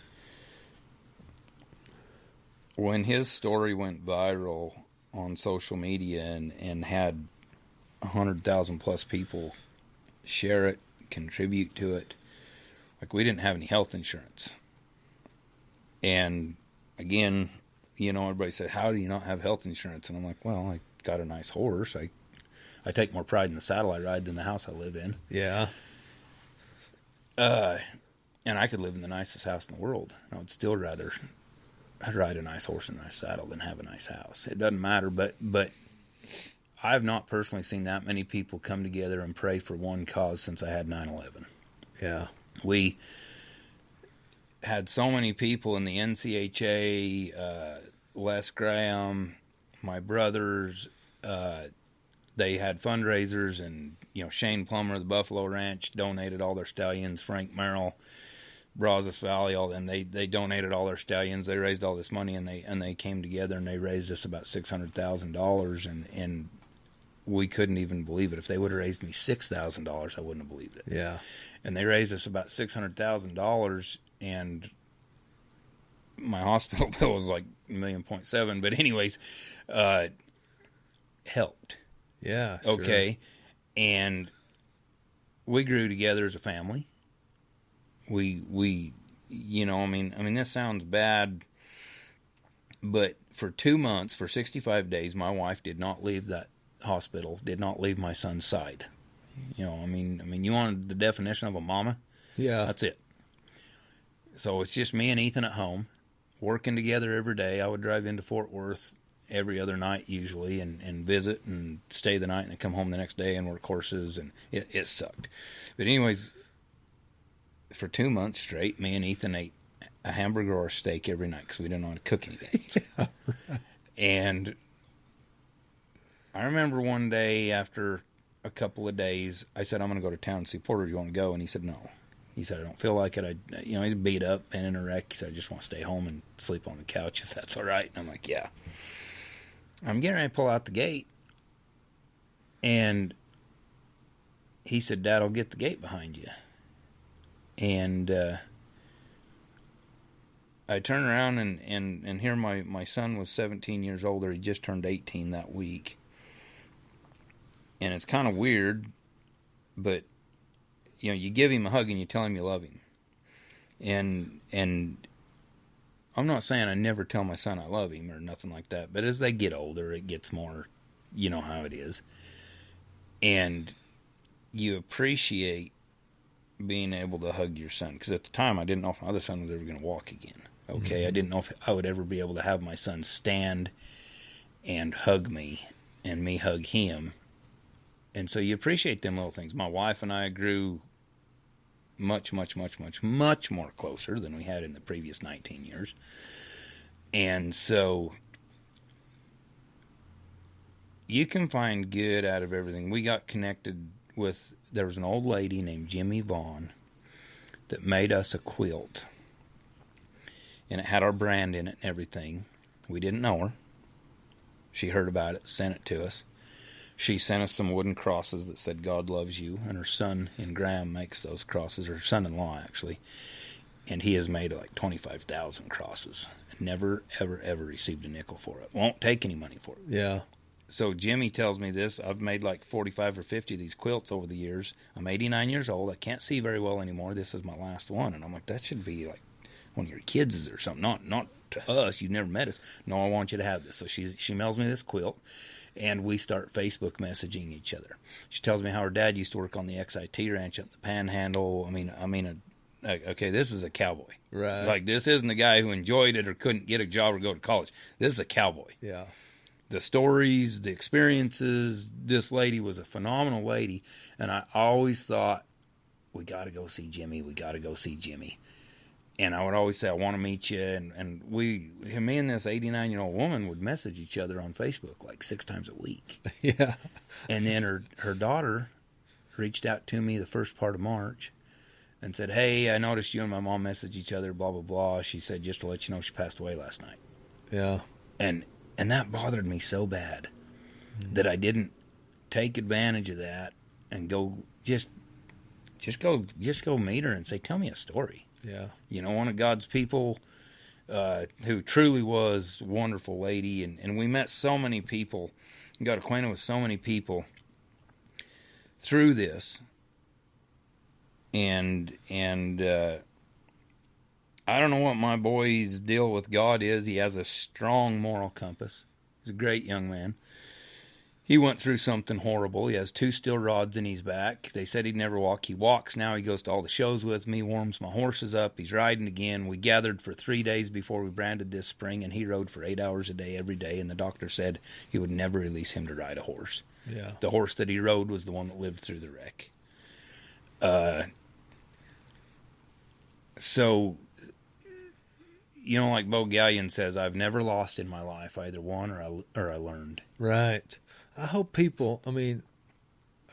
Speaker 2: when his story went viral on social media and had 100,000 plus people share it, contribute to it, like, we didn't have any health insurance. And again, you know, everybody said, how do you not have health insurance? And I'm like, well, I got a nice horse. I take more pride in the saddle I ride than the house I live in.
Speaker 3: Yeah.
Speaker 2: And I could live in the nicest house in the world. I would still rather I'd ride a nice horse and a nice saddle than have a nice house. It doesn't matter, but I've not personally seen that many people come together and pray for one cause since I had 9/11.
Speaker 3: Yeah.
Speaker 2: We had so many people in the NCHA, Les Graham, my brothers, they had fundraisers, and, you know, Shane Plummer of the Buffalo Ranch donated all their stallions, Frank Merrill, Brazos Valley, and they donated all their stallions. They raised all this money, and they came together and they raised us about $600,000, and we couldn't even believe it. If they would have raised me $6,000, I wouldn't have believed it.
Speaker 3: Yeah.
Speaker 2: And they raised us about $600,000, and my hospital bill was like $1.7 million. But anyways, helped.
Speaker 3: Yeah. Sure.
Speaker 2: Okay. And we grew together as a family. We, you know, I mean, this sounds bad, but for 2 months, for 65 days, my wife did not leave that hospital, did not leave my son's side. You know, I mean, you wanted the definition of a mama?
Speaker 3: Yeah.
Speaker 2: That's it. So it's just me and Ethan at home, working together every day. I would drive into Fort Worth every other night usually and visit and stay the night, and then come home the next day and work horses, and it sucked. But anyways, for 2 months straight, me and Ethan ate a hamburger or a steak every night because we didn't know how to cook anything.
Speaker 3: Yeah, right.
Speaker 2: And I remember one day after a couple of days, I said, I'm going to go to town and see Porter. Do you want to go? And he said, no. He said, I don't feel like it. He's beat up and in a wreck. He said, I just want to stay home and sleep on the couch if that's all right. And I'm like, yeah. I'm getting ready to pull out the gate. And he said, Dad, I'll get the gate behind you. And I turned around and here my son was 17 years older. He just turned 18 that week. And it's kind of weird, but, you know, you give him a hug and you tell him you love him. And I'm not saying I never tell my son I love him or nothing like that, but as they get older, it gets more, you know how it is. And you appreciate being able to hug your son. Because at the time, I didn't know if my other son was ever going to walk again. Okay, mm-hmm. I didn't know if I would ever be able to have my son stand and hug me and me hug him. And so you appreciate them little things. My wife and I grew much, much, much, much, much more closer than we had in the previous 19 years. And so you can find good out of everything. We got connected with, there was an old lady named Jimmy Vaughn that made us a quilt. And it had our brand in it and everything. We didn't know her. She heard about it, sent it to us. She sent us some wooden crosses that said God loves you, and her son in Graham makes those crosses, her son-in-law actually, and he has made like 25,000 crosses and never, ever, ever received a nickel for it. Won't take any money for it.
Speaker 3: Yeah.
Speaker 2: So Jimmy tells me this. I've made like 45 or 50 of these quilts over the years. I'm 89 years old. I can't see very well anymore. This is my last one. And I'm like, that should be like one of your kids' or something. Not to us. You've never met us. No, I want you to have this. So she mails me this quilt, and we start Facebook messaging each other. She tells me how her dad used to work on the XIT ranch up the Panhandle. Okay, this is a cowboy.
Speaker 3: Right.
Speaker 2: Like, this isn't a guy who enjoyed it or couldn't get a job or go to college. This is a cowboy.
Speaker 3: Yeah.
Speaker 2: The stories, the experiences, this lady was a phenomenal lady, and I always thought, we got to go see Jimmy, we got to go see Jimmy. And I would always say, I want to meet you, and me and this 89-year-old woman would message each other on Facebook like 6 times a week.
Speaker 3: Yeah.
Speaker 2: And then her daughter reached out to me the first part of March and said, hey, I noticed you and my mom messaged each other, blah, blah, blah. She said, just to let you know, she passed away last night.
Speaker 3: Yeah.
Speaker 2: And that bothered me so bad that I didn't take advantage of that and go just go meet her and say, tell me a story.
Speaker 3: Yeah.
Speaker 2: You know, one of God's people who truly was a wonderful lady. And we met so many people, got acquainted with so many people through this. And I don't know what my boy's deal with God is. He has a strong moral compass. He's a great young man. He went through something horrible. He has 2 steel rods in his back. They said he'd never walk. He walks now. He goes to all the shows with me, warms my horses up. He's riding again. We gathered for 3 days before we branded this spring, and he rode for 8 hours a day every day, and the doctor said he would never release him to ride a horse.
Speaker 3: Yeah.
Speaker 2: The horse that he rode was the one that lived through the wreck. So, you know, like Bo Gallion says, I've never lost in my life. I either won or I learned.
Speaker 3: Right. I hope people, I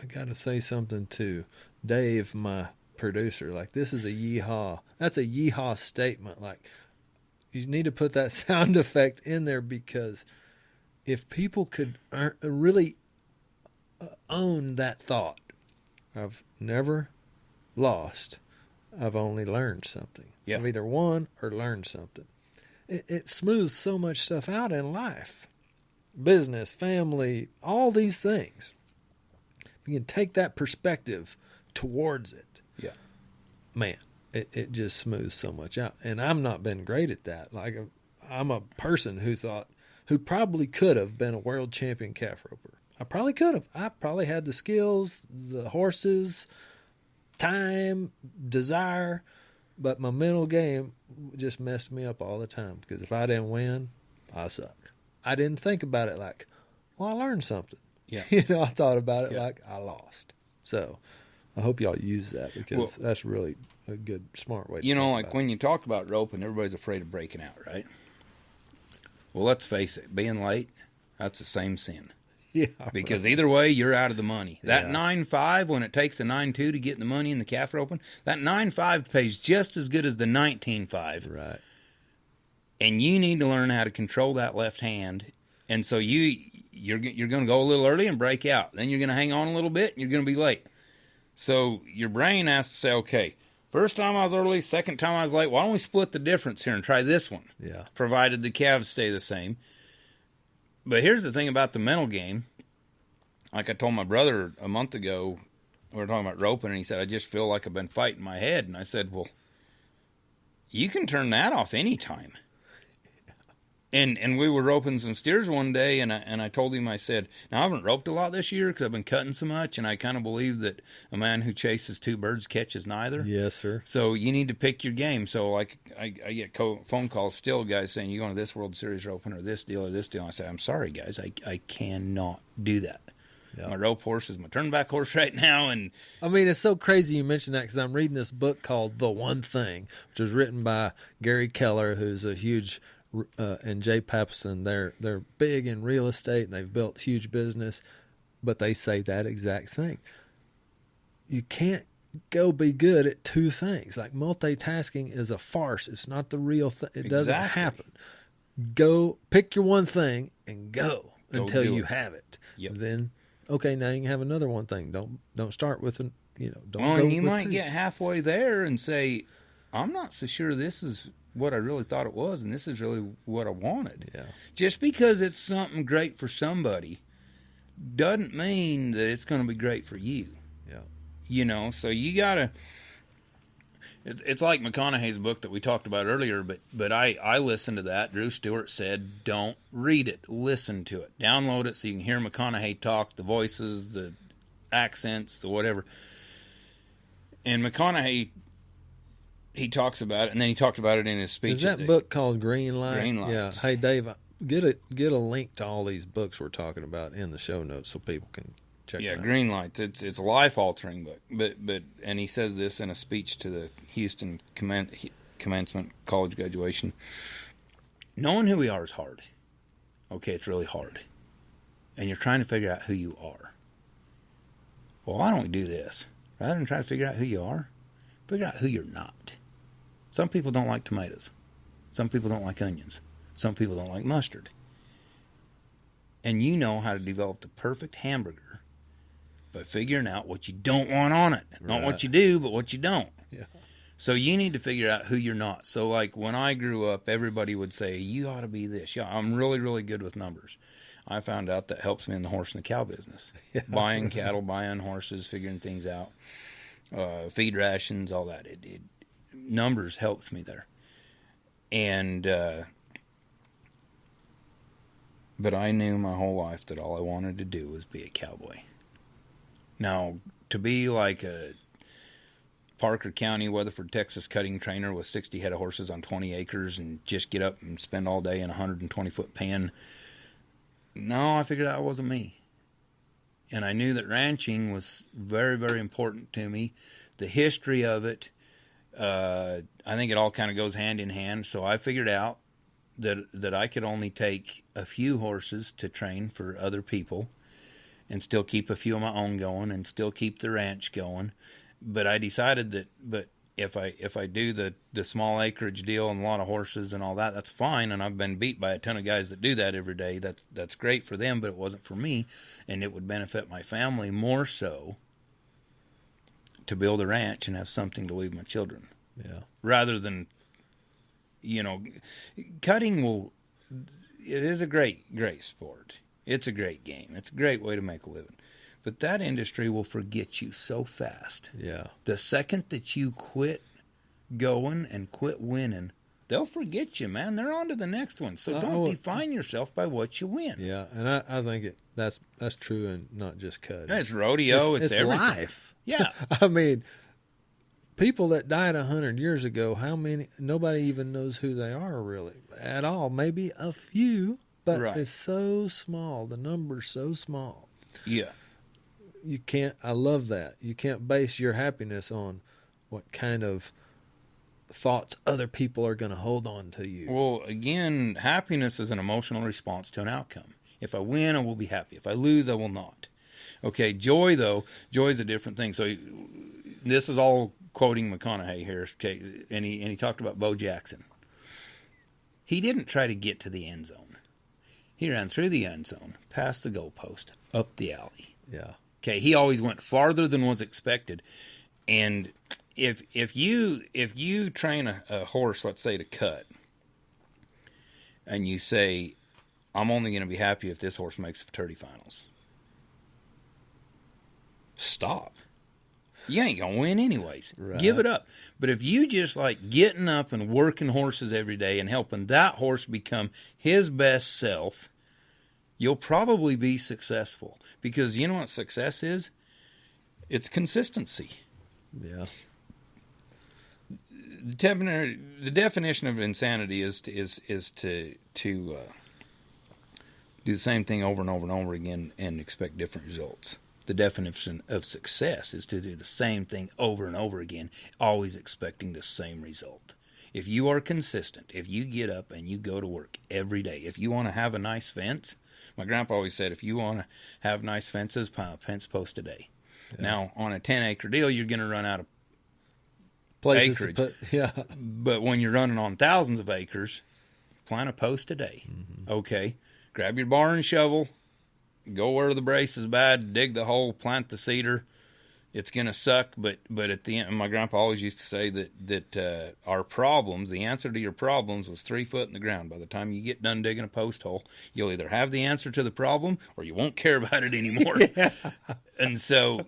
Speaker 3: got to say something to Dave, my producer. Like, this is a yeehaw. That's a yeehaw statement. Like, you need to put that sound effect in there, because if people could really own that thought, I've never lost. I've only learned something.
Speaker 2: Yeah.
Speaker 3: I've either won or learned something. It smooths so much stuff out in life. Business, family, all these things. You can take that perspective towards it.
Speaker 2: Yeah.
Speaker 3: Man, it just smooths so much out. And I've not been great at that. Like, I'm a person who probably could have been a world champion calf roper. I probably could have. I probably had the skills, the horses, time, desire, but my mental game just messed me up all the time, because if I didn't win, I suck. I didn't think about it like, well, I learned something.
Speaker 2: Yeah.
Speaker 3: I thought about it like I lost. So I hope y'all use that, because that's really a good, smart way to think
Speaker 2: like
Speaker 3: about
Speaker 2: when you talk about roping, everybody's afraid of breaking out, right? Well, let's face it, being late, that's the same sin.
Speaker 3: Yeah.
Speaker 2: Because either way, you're out of the money. That
Speaker 3: Yeah.
Speaker 2: 9.5, when it takes a 9.2 to get the money in the calf roping, that 9.5 pays just as good as the 19.5.
Speaker 3: Right.
Speaker 2: And you need to learn how to control that left hand. And so you're going to go a little early and break out. Then you're going to hang on a little bit, and you're going to be late. So your brain has to say, okay, first time I was early, second time I was late, why don't we split the difference here and try this one?
Speaker 3: Yeah.
Speaker 2: Provided the calves stay the same. But here's the thing about the mental game. Like I told my brother a month ago, we were talking about roping, and he said, I just feel like I've been fighting my head. And I said, well, you can turn that off anytime. And we were roping some steers one day, and I told him, I said, now I haven't roped a lot this year because I've been cutting so much, and I kind of believe that a man who chases 2 birds catches neither.
Speaker 3: Yes, sir.
Speaker 2: So you need to pick your game. So like I get phone calls still, guys saying, you going to this World Series roping or this deal or this deal. And I say, I'm sorry, guys, I cannot do that. Yep. My rope horse is my turnback horse right now. And
Speaker 3: it's so crazy you mentioned that, because I'm reading this book called The One Thing, which was written by Gary Keller, who's a huge and Jay Pappison. They're big in real estate, and they've built huge business, but they say that exact thing. You can't go be good at 2 things. Like, multitasking is a farce. It's not the real thing. It doesn't happen. Go pick your one thing and go until you have it.
Speaker 2: Yep.
Speaker 3: Then Okay, now you can have another one thing. Don't start with an, don't
Speaker 2: Well,
Speaker 3: go
Speaker 2: and you
Speaker 3: with
Speaker 2: might
Speaker 3: two.
Speaker 2: get halfway there and say, I'm not so sure this is what I really thought it was, and this is really what I wanted.
Speaker 3: Yeah.
Speaker 2: Just because it's something great for somebody doesn't mean that it's going to be great for you.
Speaker 3: Yeah.
Speaker 2: So you got to... It's like McConaughey's book that we talked about earlier, but I listened to that. Drew Stewart said, don't read it. Listen to it. Download it so you can hear McConaughey talk, the voices, the accents, the whatever. And McConaughey, he talks about it, and then he talked about it in his speech.
Speaker 3: Is that book called Green Light?
Speaker 2: Green Lights.
Speaker 3: Yeah. Hey, Dave, get a link to all these books we're talking about in the show notes so people can check them out.
Speaker 2: Green Lights. It's a life-altering book. But and he says this in a speech to the Houston commencement college graduation. Knowing who we are is hard. Okay, it's really hard. And you're trying to figure out who you are. Well, why don't we do this? Rather than try to figure out who you are, figure out who you're not. Some people don't like tomatoes. Some people don't like onions. Some people don't like mustard. And you know how to develop the perfect hamburger by figuring out what you don't want on it. Right. Not what you do, but what you don't.
Speaker 3: Yeah.
Speaker 2: So you need to figure out who you're not. So like when I grew up, everybody would say, you ought to be this. Yeah, I'm really, really good with numbers. I found out that helps me in the horse and the cow business. Yeah. Buying cattle, buying horses, figuring things out, feed rations, all that. Numbers helps me there. And but I knew my whole life that all I wanted to do was be a cowboy. Now, to be like a Parker County, Weatherford, Texas cutting trainer with 60 head of horses on 20 acres and just get up and spend all day in a 120-foot pen, no, I figured out it wasn't me. And I knew that ranching was very, very important to me. The history of it, I think it all kind of goes hand in hand. So I figured out that I could only take a few horses to train for other people and still keep a few of my own going and still keep the ranch going. But I decided that if I do the small acreage deal and a lot of horses and all that, that's fine. And I've been beat by a ton of guys that do that every day. That's great for them, but it wasn't for me. And it would benefit my family more so to build a ranch and have something to leave my children.
Speaker 3: Yeah.
Speaker 2: Rather than, cutting it is a great sport. It's a great game. It's a great way to make a living. But that industry will forget you so fast.
Speaker 3: Yeah.
Speaker 2: The second that you quit going and quit winning, they'll forget you, man. They're on to the next one. So don't define yourself by what you win.
Speaker 3: Yeah, and I think that's true, and not just cutting.
Speaker 2: It's rodeo. It's everything.
Speaker 3: Life.
Speaker 2: Yeah.
Speaker 3: I mean, people that died 100 years ago, nobody even knows who they are really at all. Maybe a few, but
Speaker 2: right.
Speaker 3: It's so small. The number's so small.
Speaker 2: Yeah.
Speaker 3: You can't, I love that. You can't base your happiness on what kind of thoughts other people are going to hold on to you.
Speaker 2: Well, again, happiness is an emotional response to an outcome. If I win, I will be happy. If I lose, I will not. Okay, joy, though, joy is a different thing. So this is all quoting McConaughey here, okay, and he talked about Bo Jackson. He didn't try to get to the end zone. He ran through the end zone, past the goalpost, up the alley.
Speaker 3: Yeah.
Speaker 2: Okay, he always went farther than was expected. And if you train a horse, let's say, to cut, and you say, I'm only going to be happy if this horse makes the 30 finals. Stop. You ain't going to win anyways.
Speaker 3: Right.
Speaker 2: Give it up. But if you just like getting up and working horses every day and helping that horse become his best self, you'll probably be successful. Because you know what success is? It's consistency.
Speaker 3: Yeah.
Speaker 2: The definition of insanity is to do the same thing over and over and over again and expect different results. The definition of success is to do the same thing over and over again, always expecting the same result. If you are consistent, if you get up and you go to work every day, if you want to have a nice fence, my grandpa always said, if you want to have nice fences, pile a fence post a day. Yeah. Now, on a 10-acre deal, you're going to run out of
Speaker 3: places
Speaker 2: acreage.
Speaker 3: To put, yeah.
Speaker 2: But when you're running on thousands of acres, plant a post a day. Mm-hmm. Okay, grab your bar and shovel, go where the brace is bad, dig the hole, plant the cedar. It's going to suck, but at the end, my grandpa always used to say that our problems, the answer to your problems was 3 foot in the ground. By the time you get done digging a post hole, you'll either have the answer to the problem or you won't care about it anymore. Yeah. And so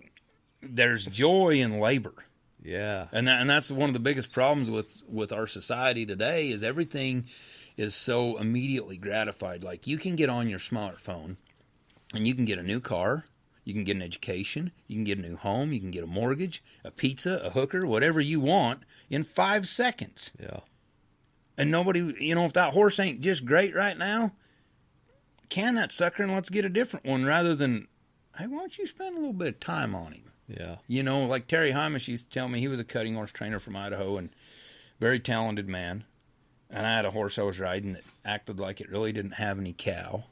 Speaker 2: there's joy in labor.
Speaker 3: Yeah.
Speaker 2: And that's one of the biggest problems with our society today is everything is so immediately gratified. Like you can get on your smartphone and you can get a new car. You can get an education, you can get a new home, you can get a mortgage, a pizza, a hooker, whatever you want in 5 seconds.
Speaker 3: Yeah.
Speaker 2: And nobody, if that horse ain't just great right now, can that sucker and let's get a different one rather than, hey, why don't you spend a little bit of time on him?
Speaker 3: Yeah.
Speaker 2: Like Terry Hulme used to tell me, he was a cutting horse trainer from Idaho and very talented man. And I had a horse I was riding that acted like it really didn't have any cow.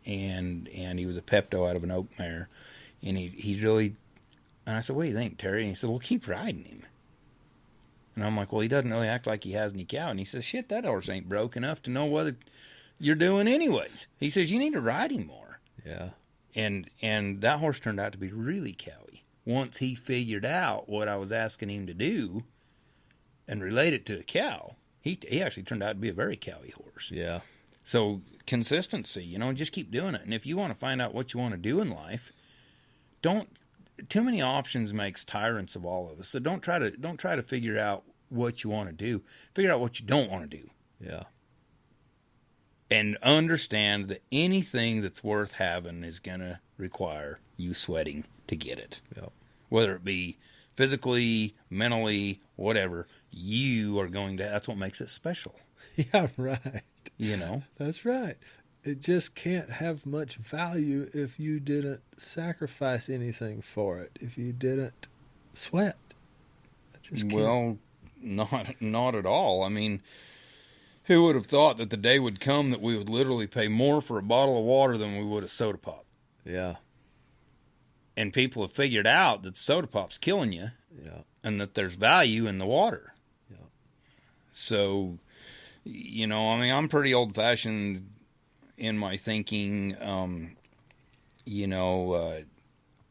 Speaker 2: And he was a Pepto out of an oak mare, and he's really. And I said, "What do you think, Terry?" And he said, "Well, keep riding him." And I'm like, "Well, he doesn't really act like he has any cow." And he says, "Shit, that horse ain't broke enough to know what you're doing, anyways." He says, "You need to ride him more."
Speaker 3: Yeah.
Speaker 2: And that horse turned out to be really cowy once he figured out what I was asking him to do, and relate it to a cow. He actually turned out to be a very cowy horse.
Speaker 3: Yeah.
Speaker 2: So consistency, just keep doing it. And if you want to find out what you want to do in life, too many options makes tyrants of all of us. So don't try to figure out what you want to do. Figure out what you don't want to do.
Speaker 3: Yeah.
Speaker 2: And understand that anything that's worth having is going to require you sweating to get it.
Speaker 3: Yep.
Speaker 2: Whether it be physically, mentally, whatever, you are going to, that's what makes it special.
Speaker 3: Yeah, right.
Speaker 2: That's
Speaker 3: right. It just can't have much value if you didn't sacrifice anything for it, if you didn't sweat.
Speaker 2: Well, not at all. I mean, who would have thought that the day would come that we would literally pay more for a bottle of water than we would a soda pop?
Speaker 3: Yeah.
Speaker 2: And people have figured out that soda pop's killing you.
Speaker 3: Yeah.
Speaker 2: And that there's value in the water.
Speaker 3: Yeah.
Speaker 2: So, I'm pretty old-fashioned in my thinking.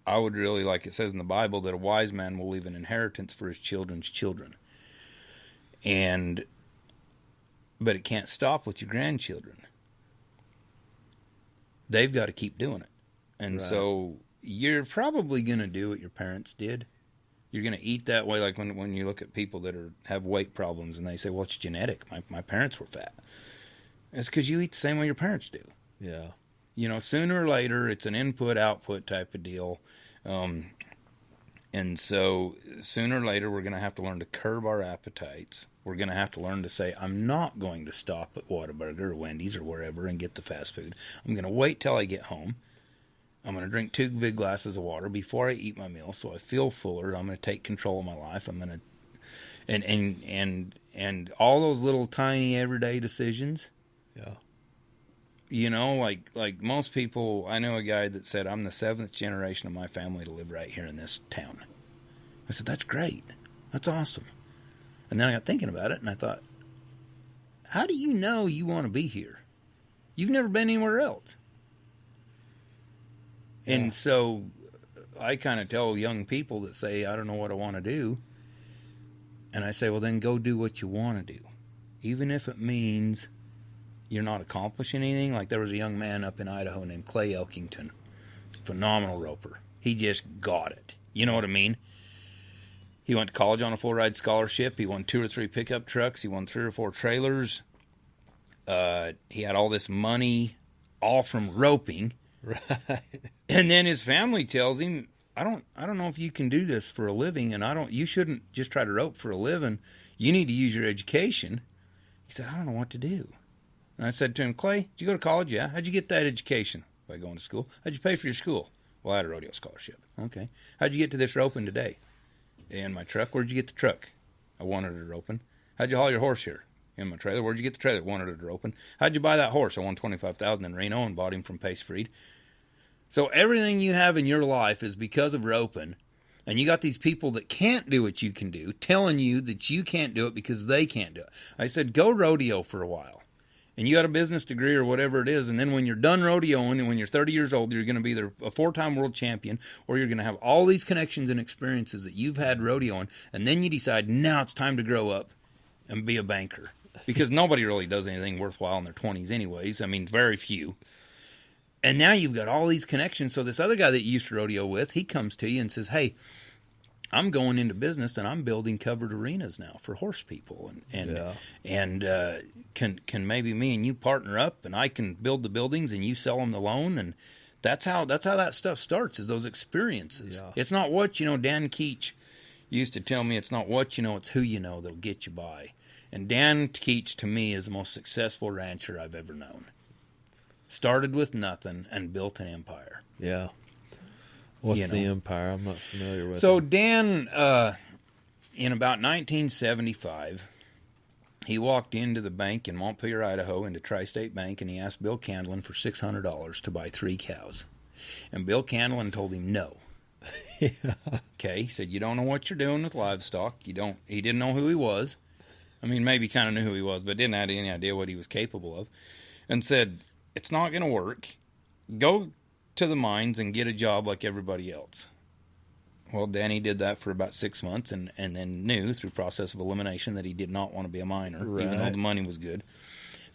Speaker 2: I would really, like it says in the Bible, that a wise man will leave an inheritance for his children's children. But it can't stop with your grandchildren. They've got to keep doing it. And
Speaker 3: right.
Speaker 2: So you're probably going to do what your parents did. You're going to eat that way, like when you look at people that have weight problems and they say, well, it's genetic. My parents were fat. It's because you eat the same way your parents do.
Speaker 3: Yeah.
Speaker 2: Sooner or later, it's an input-output type of deal. And so sooner or later, we're going to have to learn to curb our appetites. We're going to have to learn to say, I'm not going to stop at Whataburger or Wendy's or wherever and get the fast food. I'm going to wait till I get home. I'm going to drink 2 big glasses of water before I eat my meal so I feel fuller. I'm going to take control of my life. I'm going to and all those little tiny everyday decisions.
Speaker 3: Yeah.
Speaker 2: Like most people, I know a guy that said, I'm the 7th generation of my family to live right here in this town. I said, that's great. That's awesome. And then I got thinking about it and I thought, how do you know you want to be here? You've never been anywhere else. Yeah. And so I kind of tell young people that say, I don't know what I want to do. And I say, well, then go do what you want to do. Even if it means you're not accomplishing anything. Like there was a young man up in Idaho named Clay Elkington. Phenomenal roper. He just got it. You know what I mean? He went to college on a full-ride scholarship. He won 2 or 3 pickup trucks. He won 3 or 4 trailers. He had all this money, all from roping.
Speaker 3: Right.
Speaker 2: And then his family tells him, I don't know if you can do this for a living, and you shouldn't just try to rope for a living. You need to use your education. He said, I don't know what to do. And I said to him, Clay, did you go to college? Yeah. How'd you get that education? By going to school. How'd you pay for your school? Well, I had a rodeo scholarship. Okay. How'd you get to this roping today? In my truck. Where'd you get the truck? I wanted it roping. How'd you haul your horse here? In my trailer. Where'd you get the trailer? Wanted it roping. How'd you buy that horse? I won $25,000 in Reno and bought him from Pace Freed. So everything you have in your life is because of roping, and you got these people that can't do what you can do, telling you that you can't do it because they can't do it. I said, go rodeo for a while, and you got a business degree or whatever it is, and then when you're done rodeoing and when you're 30 years old, you're going to be either a 4-time world champion or you're going to have all these connections and experiences that you've had rodeoing, and then you decide now it's time to grow up and be a banker. Because nobody really does anything worthwhile in their 20s anyways. I mean, very few. And now you've got all these connections. So this other guy that you used to rodeo with, he comes to you and says, hey, I'm going into business and I'm building covered arenas now for horse people, and can maybe me and you partner up, and I can build the buildings and you sell them the loan, and that's how that stuff starts, is those experiences. Yeah. It's not what you know. Dan Keach used to tell me, it's not what you know, it's who you know that'll get you by. And Dan Keach to me is the most successful rancher I've ever known. Started with nothing and built an empire.
Speaker 3: Yeah. What's the empire? I'm not familiar with it.
Speaker 2: So Dan, in about 1975, he walked into the bank in Montpelier, Idaho, into Tri-State Bank, and he asked Bill Candlin for $600 to buy 3 cows. And Bill Candlin told him no.
Speaker 3: Yeah.
Speaker 2: Okay, he said, you don't know what you're doing with livestock. He didn't know who he was. I mean, maybe kind of knew who he was, but didn't have any idea what he was capable of. And said, it's not going to work. Go to the mines and get a job like everybody else. Well, Danny did that for about 6 months and then knew through process of elimination that he did not want to be a miner, right, even though the money was good.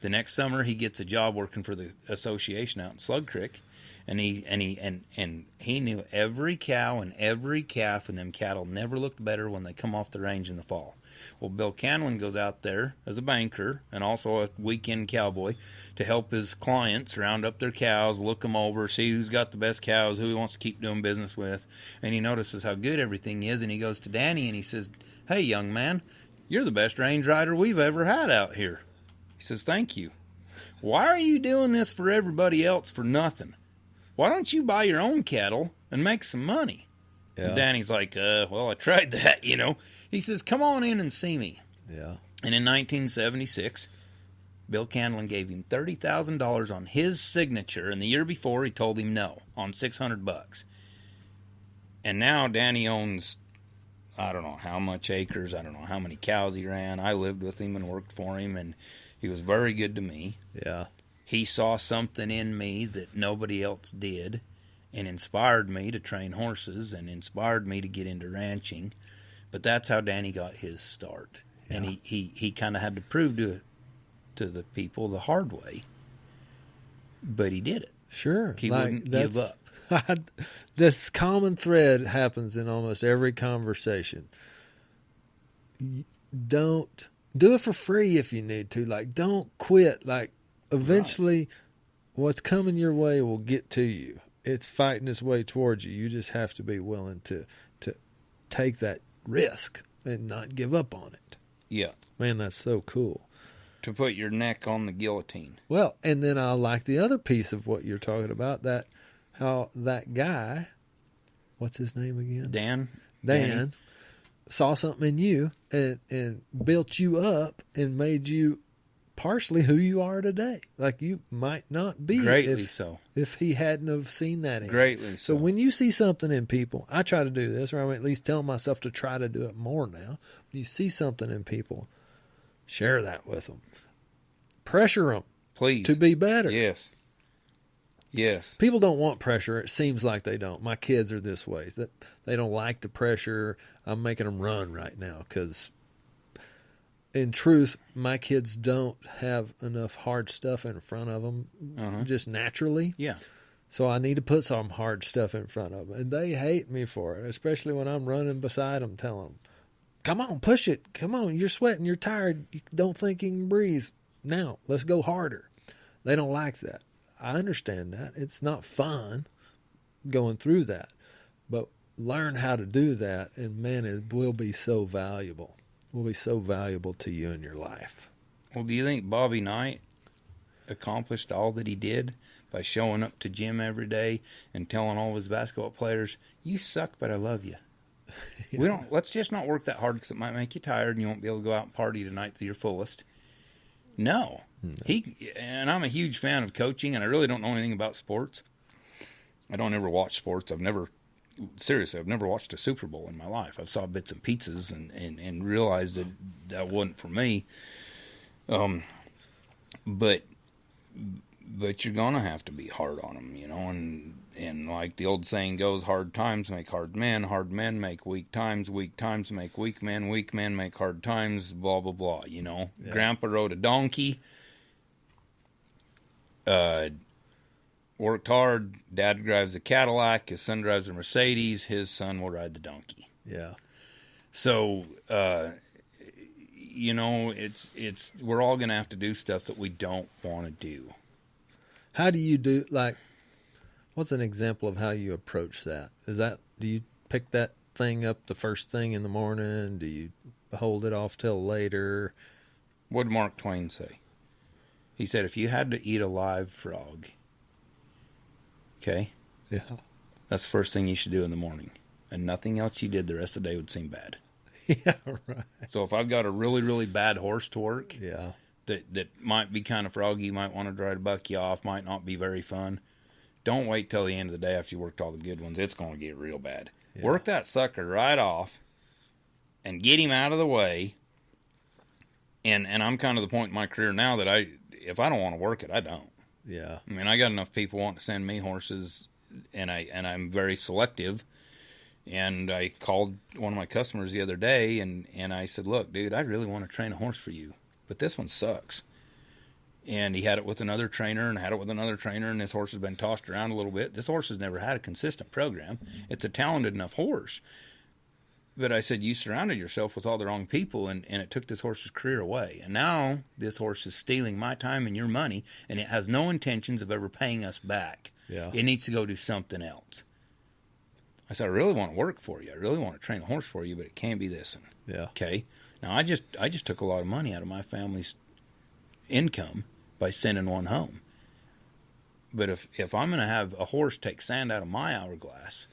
Speaker 2: The next summer, he gets a job working for the association out in Slug Creek, and he knew every cow and every calf, and them cattle never looked better when they come off the range in the fall. Well, Bill Candlin goes out there as a banker and also a weekend cowboy to help his clients round up their cows, look them over, see who's got the best cows, who he wants to keep doing business with. And he notices how good everything is, and he goes to Danny and he says, hey, young man, you're the best range rider we've ever had out here. He says, thank you. Why are you doing this for everybody else for nothing? Why don't you buy your own cattle and make some money? Yeah. And Danny's like, well, I tried that, you know. He says, come on in and see me.
Speaker 3: Yeah.
Speaker 2: And in 1976, Bill Candlin gave him $30,000 on his signature, and the year before he told him no on $600. And now Danny owns, I don't know how much acres, I don't know how many cows he ran. I lived with him and worked for him, and he was very good to me.
Speaker 3: Yeah.
Speaker 2: He saw something in me that nobody else did, and inspired me to train horses and inspired me to get into ranching. But that's how Danny got his start. Yeah. And he kind of had to prove to the people the hard way. But he did it.
Speaker 3: Sure.
Speaker 2: He wouldn't give up.
Speaker 3: This common thread happens in almost every conversation. Don't do it for free if you need to. Like, don't quit. Like, eventually what's coming your way will get to you. It's fighting its way towards you. You just have to be willing to take that risk and not give up on it.
Speaker 2: Yeah.
Speaker 3: Man, that's so cool.
Speaker 2: To put your neck on the guillotine.
Speaker 3: Well, and then I like the other piece of what you're talking about, that how that guy, what's his name again?
Speaker 2: Dan
Speaker 3: Danny. Saw something in you and built you up and made you partially who you are today. Like, you might not be
Speaker 2: greatly so
Speaker 3: if he hadn't have seen that in
Speaker 2: greatly
Speaker 3: you.
Speaker 2: so.
Speaker 3: When you see something in people, I try to do this, or I'm at least telling myself to try to do it more now. When you see something in people, share that with them. Pressure them,
Speaker 2: please,
Speaker 3: to be better.
Speaker 2: Yes.
Speaker 3: People don't want pressure. It seems like they don't. My kids are this way. That they don't like the pressure. I'm making them run right now because, in truth, my kids don't have enough hard stuff in front of them just naturally.
Speaker 2: Yeah.
Speaker 3: So I need to put some hard stuff in front of them. And they hate me for it, especially when I'm running beside them, telling them, come on, push it. Come on, you're sweating. You're tired. You don't think you can breathe. Now, let's go harder. They don't like that. I understand that. It's not fun going through that. But learn how to do that, and, man, it will be so valuable. Will be so valuable to you in your life.
Speaker 2: Well, do you think Bobby Knight accomplished all that he did by showing up to gym every day and telling all of his basketball players, you suck, but I love you? Yeah. Let's just not work that hard because it might make you tired and you won't be able to go out and party tonight to your fullest. No. And I'm a huge fan of coaching, and I really don't know anything about sports. I don't ever watch sports. I've never watched a Super Bowl in my life. I've saw bits and pieces and realized that wasn't for me. but you're gonna have to be hard on them, and like the old saying goes, hard times make hard men make weak times make weak men make hard times, blah blah blah. Yeah. Grandpa rode a donkey, worked hard. Dad drives a Cadillac, his son drives a Mercedes, his son will ride the donkey.
Speaker 3: Yeah.
Speaker 2: So it's we're all gonna have to do stuff that we don't want to do.
Speaker 3: How do you do, like, what's an example of how you approach that? Do you pick that thing up the first thing in the morning? Do you hold it off till later?
Speaker 2: What did Mark Twain say? He said, if you had to eat a live frog, okay?
Speaker 3: Yeah.
Speaker 2: That's the first thing you should do in the morning. And nothing else you did the rest of the day would seem bad.
Speaker 3: Yeah, right.
Speaker 2: So if I've got a really, really bad horse to work,
Speaker 3: yeah,
Speaker 2: that might be kind of froggy, might want to try to buck you off, might not be very fun, don't wait till the end of the day after you worked all the good ones. It's going to get real bad. Yeah. Work that sucker right off and get him out of the way. And I'm kind of the point in my career now that if I don't want to work it, I don't.
Speaker 3: Yeah.
Speaker 2: I mean, I got enough people wanting to send me horses, and I'm very selective. And I called one of my customers the other day, and I said, look, dude, I really want to train a horse for you, but this one sucks. And he had it with another trainer and had it with another trainer, and this horse has been tossed around a little bit. This horse has never had a consistent program. It's a talented enough horse. But I said, you surrounded yourself with all the wrong people, and it took this horse's career away. And now this horse is stealing my time and your money, and it has no intentions of ever paying us back.
Speaker 3: Yeah.
Speaker 2: It needs to go do something else. I said, I really want to work for you. I really want to train a horse for you, but it can't be this one.
Speaker 3: Yeah.
Speaker 2: Okay? Now, I just took a lot of money out of my family's income by sending one home. But if I'm going to have a horse take sand out of my hourglass,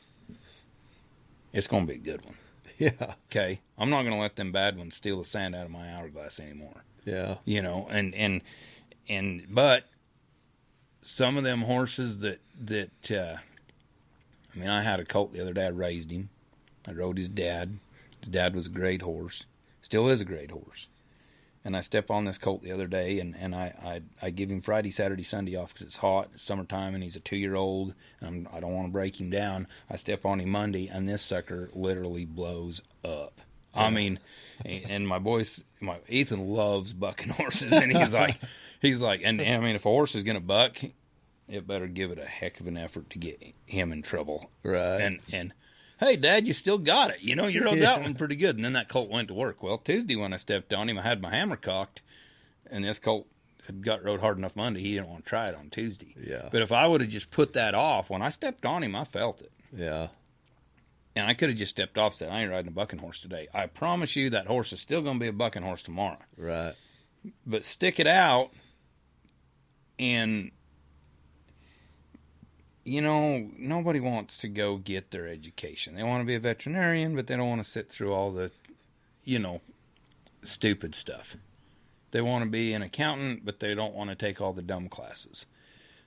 Speaker 2: it's going to be a good one.
Speaker 3: Yeah.
Speaker 2: Okay? I'm not going to let them bad ones steal the sand out of my hourglass anymore.
Speaker 3: Yeah.
Speaker 2: But some of them horses that I had a colt the other day. I raised him. I rode his dad. His dad was a great horse. Still is a great horse. And I step on this colt the other day, and I give him Friday, Saturday, Sunday off because it's hot, it's summertime, and he's a 2-year-old, and I don't want to break him down. I step on him Monday, and this sucker literally blows up. Yeah. I mean, and my Ethan loves bucking horses, and he's like, and I mean, if a horse is going to buck, it better give it a heck of an effort to get him in trouble.
Speaker 3: Right.
Speaker 2: And hey, Dad, you still got it. You rode that one pretty good. And then that colt went to work. Well, Tuesday when I stepped on him, I had my hammer cocked, and this colt had got rode hard enough Monday. He didn't want to try it on Tuesday.
Speaker 3: Yeah.
Speaker 2: But if I would have just put that off, when I stepped on him, I felt it.
Speaker 3: Yeah.
Speaker 2: And I could have just stepped off and said, I ain't riding a bucking horse today. I promise you that horse is still going to be a bucking horse tomorrow.
Speaker 3: Right.
Speaker 2: But stick it out, and nobody wants to go get their education. They want to be a veterinarian, but they don't want to sit through all the, stupid stuff. They want to be an accountant, but they don't want to take all the dumb classes.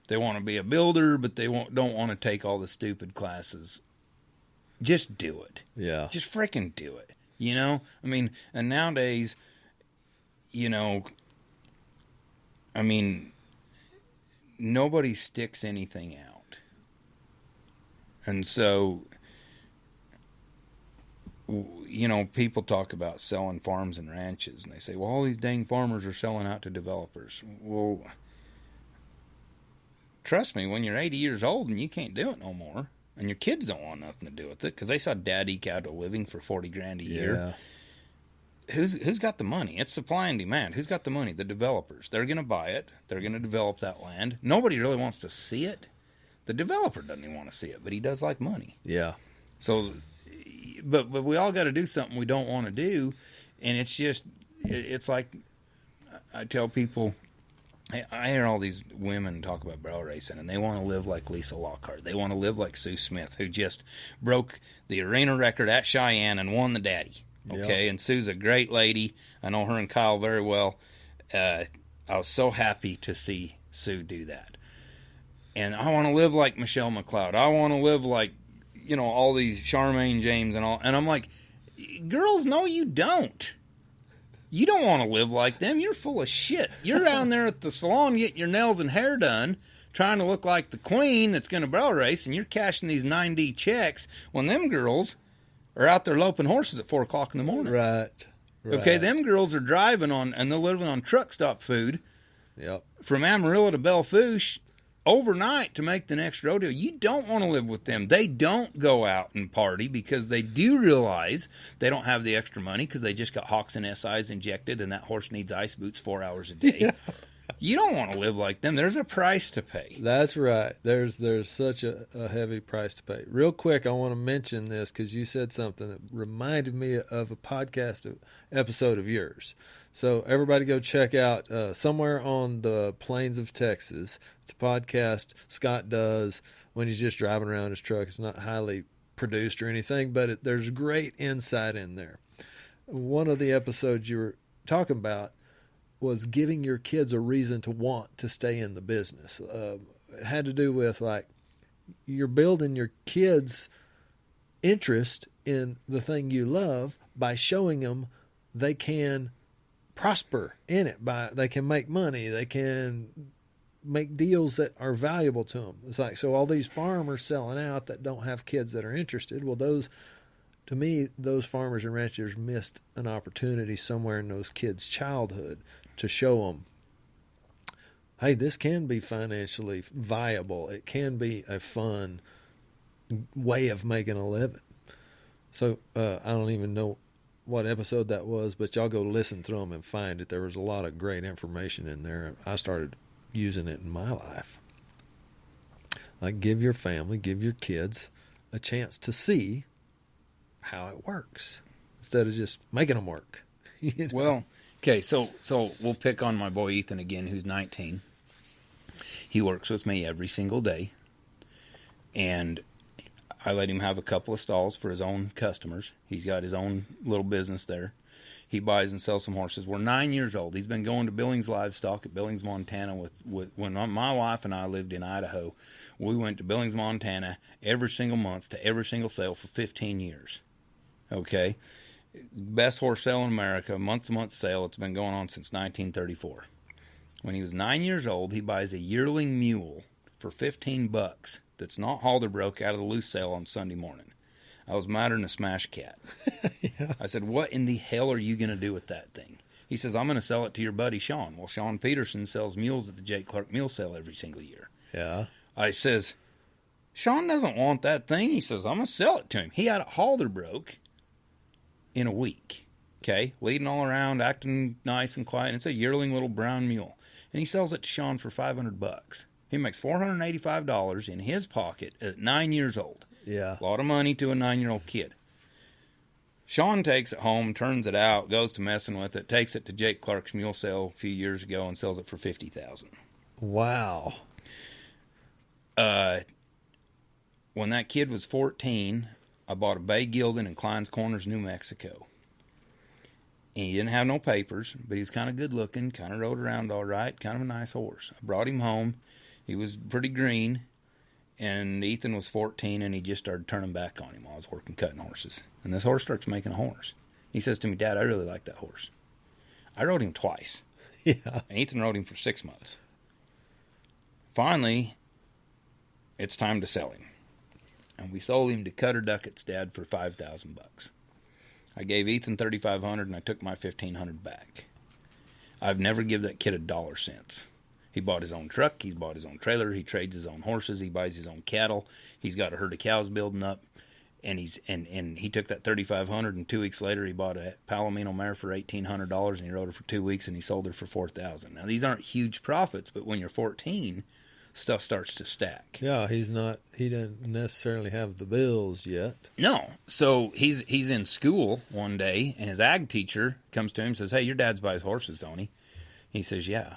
Speaker 2: They want to be a builder, but they don't want to take all the stupid classes. Just do it.
Speaker 3: Yeah.
Speaker 2: Just freaking do it. And nowadays, nobody sticks anything out. And so, people talk about selling farms and ranches, and they say, well, all these dang farmers are selling out to developers. Well, trust me, when you're 80 years old and you can't do it no more, and your kids don't want nothing to do with it because they saw Dad eke out a living for $40,000 a year. Yeah. Who's got the money? It's supply and demand. Who's got the money? The developers. They're going to buy it. They're going to develop that land. Nobody really wants to see it. The developer doesn't even want to see it, but he does like money.
Speaker 3: Yeah.
Speaker 2: So, but we all got to do something we don't want to do, and it's like I tell people, I hear all these women talk about barrel racing, and they want to live like Lisa Lockhart. They want to live like Sue Smith, who just broke the arena record at Cheyenne and won the Daddy. Okay, yep. And Sue's a great lady. I know her and Kyle very well. I was so happy to see Sue do that. And I want to live like Michelle McLeod. I want to live like, all these Charmaine James and all. And I'm like, girls, no, you don't. You don't want to live like them. You're full of shit. You're down there at the salon getting your nails and hair done, trying to look like the queen that's going to barrel race, and you're cashing these 9D checks when them girls are out there loping horses at 4 o'clock in the morning.
Speaker 3: Right.
Speaker 2: Okay, them girls are driving on, and they're living on truck stop food from Amarillo to Belfouche overnight to make the next rodeo. You don't want to live with them. They don't go out and party because they do realize they don't have the extra money because they just got Hawks and SIs injected, and that horse needs ice boots 4 hours a day. Yeah. You don't want to live like them. There's a price to pay.
Speaker 3: That's right. There's such a heavy price to pay. Real quick, I want to mention this because you said something that reminded me of a podcast episode of yours. So everybody go check out Somewhere on the Plains of Texas. It's a podcast Scott does when he's just driving around his truck. It's not highly produced or anything, but there's great insight in there. One of the episodes you were talking about was giving your kids a reason to want to stay in the business. It had to do with, like, you're building your kids' interest in the thing you love by showing them they can prosper in it. They can make money. They can make deals that are valuable to them. It's like, so all these farmers selling out that don't have kids that are interested, well, to me, those farmers and ranchers missed an opportunity somewhere in those kids' childhood to show them, hey, this can be financially viable. It can be a fun way of making a living. So I don't even know what episode that was, but y'all go listen through them and find it. There was a lot of great information in there. I started using it in my life. Like, give your family, give your kids a chance to see how it works instead of just making them work. You know?
Speaker 2: Well, okay, so we'll pick on my boy Ethan again, who's 19. He works with me every single day, and I let him have a couple of stalls for his own customers. He's got his own little business there. He buys and sells some horses. We're 9 years old. He's been going to Billings Livestock at Billings, Montana. When my wife and I lived in Idaho, we went to Billings, Montana every single month to every single sale for 15 years. Okay? Best horse sale in America, month-to-month sale. It's been going on since 1934. When he was 9 years old, he buys a yearling mule for $15 that's not Halderbroke out of the loose sale on Sunday morning. I was madder than a smash cat. Yeah. I said, what in the hell are you going to do with that thing? He says, I'm going to sell it to your buddy Sean. Well, Sean Peterson sells mules at the Jake Clark Mule Sale every single year.
Speaker 3: Yeah.
Speaker 2: I says, Sean doesn't want that thing. He says, I'm going to sell it to him. He had it Halderbroke in a week. Okay? Leading all around, acting nice and quiet. And it's a yearling little brown mule. And he sells it to Sean for $500. He makes $485 in his pocket at 9 years old.
Speaker 3: Yeah.
Speaker 2: A lot of money to a 9-year-old kid. Sean takes it home, turns it out, goes to messing with it, takes it to Jake Clark's mule sale a few years ago and sells it for $50,000.
Speaker 3: Wow.
Speaker 2: When that kid was 14, I bought a bay gelding in Klein's Corners, New Mexico. And he didn't have no papers, but he was kind of good looking, kind of rode around all right, kind of a nice horse. I brought him home. He was pretty green. And Ethan was 14, and he just started turning back on him while I was working cutting horses. And this horse starts making a horse. He says to me, Dad, I really like that horse. I rode him twice.
Speaker 3: Yeah.
Speaker 2: And Ethan rode him for 6 months. Finally, it's time to sell him. And we sold him to Cutter Duckett's dad for $5,000. I gave Ethan $3,500, and I took my $1,500 back. I've never given that kid a dollar since. He bought his own truck. He's bought his own trailer. He trades his own horses. He buys his own cattle. He's got a herd of cows building up. And he took that $3,500, and 2 weeks later he bought a Palomino mare for $1,800, and he rode her for 2 weeks, and he sold her for $4,000. Now these aren't huge profits, but when you're 14, stuff starts to stack.
Speaker 3: Yeah, he doesn't necessarily have the bills yet.
Speaker 2: No. So he's in school one day, and his ag teacher comes to him and says, hey, your dad's buys horses, don't he? He says, yeah.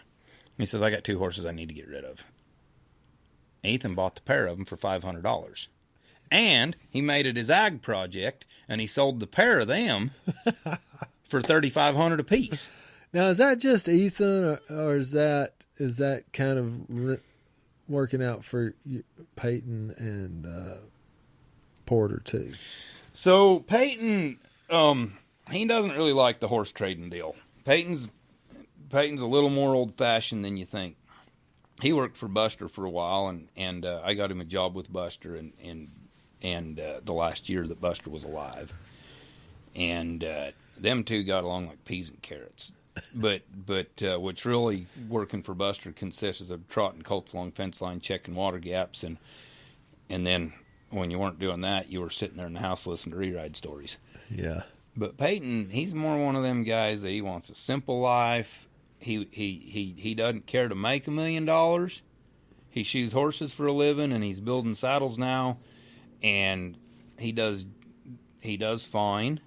Speaker 2: He says, I got 2 horses I need to get rid of. Ethan bought the pair of them for $500. And he made it his ag project, and he sold the pair of them for $3,500 apiece.
Speaker 3: Now, is that just Ethan, or is that kind of working out for Peyton and Porter too?
Speaker 2: So Peyton, he doesn't really like the horse trading deal. Peyton's a little more old-fashioned than you think. He worked for Buster for a while, and I got him a job with Buster, and the last year that Buster was alive, and them two got along like peas and carrots. But what's really working for Buster consists of trotting colts along fence line, checking water gaps, and then when you weren't doing that, you were sitting there in the house listening to re-ride stories.
Speaker 3: Yeah.
Speaker 2: But Peyton, he's more one of them guys that he wants a simple life. He doesn't care to make $1 million. He shoes horses for a living, and he's building saddles now, and he does fine.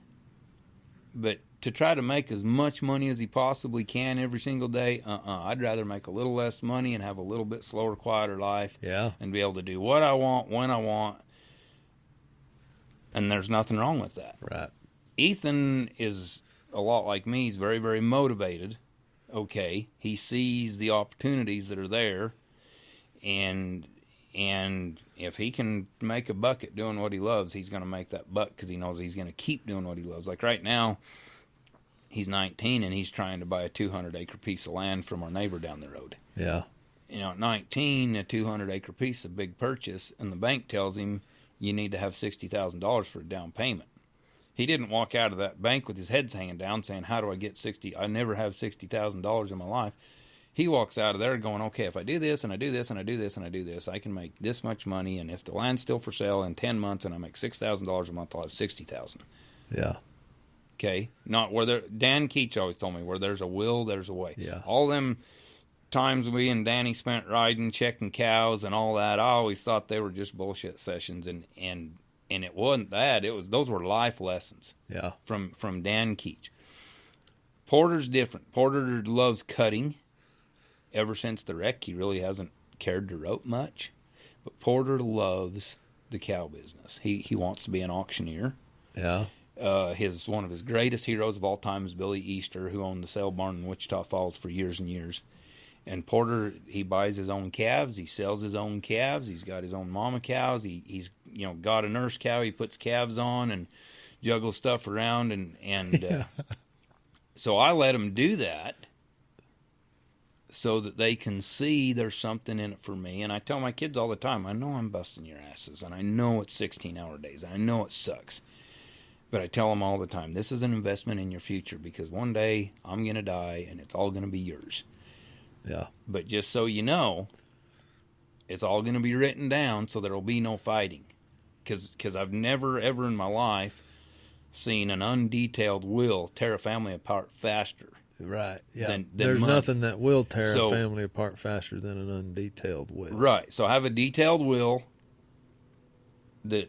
Speaker 2: But to try to make as much money as he possibly can every single day, I'd rather make a little less money and have a little bit slower, quieter life.
Speaker 3: Yeah.
Speaker 2: And be able to do what I want, when I want. And there's nothing wrong with that.
Speaker 3: Right.
Speaker 2: Ethan is a lot like me. He's very, very motivated. Okay. He sees the opportunities that are there. And if he can make a buck at doing what he loves, he's going to make that buck because he knows he's going to keep doing what he loves. Like right now, he's 19 and he's trying to buy a 200-acre piece of land from our neighbor down the road.
Speaker 3: Yeah.
Speaker 2: You know, at 19, a 200-acre piece is a big purchase, and the bank tells him you need to have $60,000 for a down payment. He didn't walk out of that bank with his head hanging down saying, how do I get I never have $60,000 in my life. He walks out of there going, okay, if I do this and I do this and I do this and I do this, I can make this much money. And if the land's still for sale in 10 months and I make $6,000 a month, I'll have $60,000.
Speaker 3: Yeah.
Speaker 2: Okay. Not where Dan Keach always told me, where there's a will, there's a way.
Speaker 3: Yeah.
Speaker 2: All them times we and Danny spent riding, checking cows and all that, I always thought they were just bullshit sessions. And it wasn't that. Those were life lessons.
Speaker 3: Yeah.
Speaker 2: From Dan Keach. Porter's different. Porter loves cutting. Ever since the wreck, he really hasn't cared to rope much. But Porter loves the cow business. He wants to be an auctioneer.
Speaker 3: Yeah.
Speaker 2: One of his greatest heroes of all time is Billy Easter, who owned the sale barn in Wichita Falls for years and years. And Porter, he buys his own calves. He sells his own calves. He's got his own mama cows. He's got a nurse cow. He puts calves on and juggles stuff around. And so I let him do that, so that they can see there's something in it for me. And I tell my kids all the time, I know I'm busting your asses, and I know it's 16-hour days, and I know it sucks. But I tell them all the time, this is an investment in your future, because one day I'm going to die, and it's all going to be yours.
Speaker 3: Yeah.
Speaker 2: But just so you know, it's all going to be written down, so there will be no fighting. Because I've never, ever in my life seen an undetailed will tear a family apart faster.
Speaker 3: Right. Yeah.
Speaker 2: Than
Speaker 3: There's
Speaker 2: money.
Speaker 3: nothing that will tear a family apart faster than an undetailed will.
Speaker 2: Right. So have a detailed will that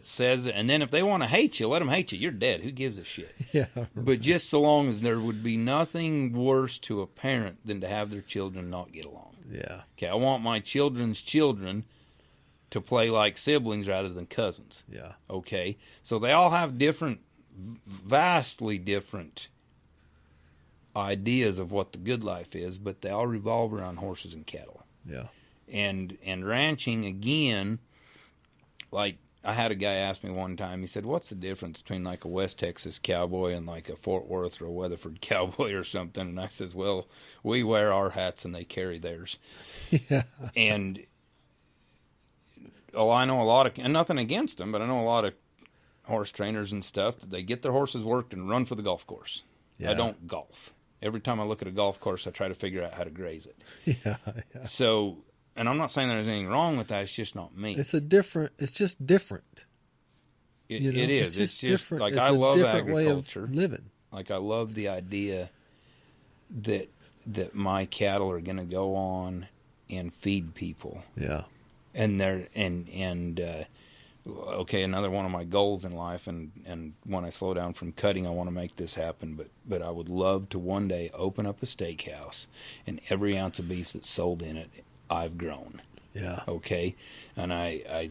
Speaker 2: says it, and then if they want to hate you, let them hate you. You're dead. Who gives a shit?
Speaker 3: Yeah.
Speaker 2: But just so long as there would be nothing worse to a parent than to have their children not get along.
Speaker 3: Yeah.
Speaker 2: Okay. I want my children's children to play like siblings rather than cousins.
Speaker 3: Yeah.
Speaker 2: Okay. So they all have vastly different ideas of what the good life is, but they all revolve around horses and cattle.
Speaker 3: Yeah.
Speaker 2: And ranching, again, like I had a guy ask me one time, he said, what's the difference between like a West Texas cowboy and like a Fort Worth or a Weatherford cowboy or something? And I says, well, we wear our hats and they carry theirs.
Speaker 3: Yeah.
Speaker 2: And I know a lot of, and nothing against them, but I know a lot of horse trainers and stuff that they get their horses worked and run for the golf course.
Speaker 3: Yeah.
Speaker 2: I don't golf. Every time I look at a golf course, I try to figure out how to graze it.
Speaker 3: Yeah.
Speaker 2: So, and I'm not saying there's anything wrong with that. It's just not me.
Speaker 3: It's just different.
Speaker 2: It
Speaker 3: You know,
Speaker 2: is. It's just
Speaker 3: different.
Speaker 2: like
Speaker 3: It's
Speaker 2: I
Speaker 3: a
Speaker 2: love
Speaker 3: different way of
Speaker 2: agriculture.
Speaker 3: living.
Speaker 2: Like I love the idea that my cattle are going to go on and feed people.
Speaker 3: Yeah.
Speaker 2: And okay, another one of my goals in life, and when I slow down from cutting, I want to make this happen, but I would love to one day open up a steakhouse, and every ounce of beef that's sold in it, I've grown.
Speaker 3: Yeah.
Speaker 2: Okay, and I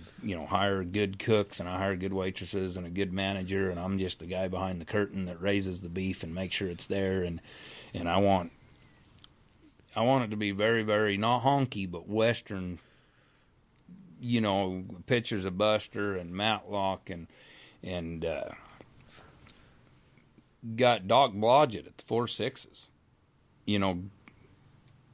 Speaker 2: hire good cooks, and I hire good waitresses and a good manager, and I'm just the guy behind the curtain that raises the beef and makes sure it's there, and I want it to be very, very not honky but Western. Pictures of Buster and Matlock and got Doc Blodgett at the 4.6s. You know,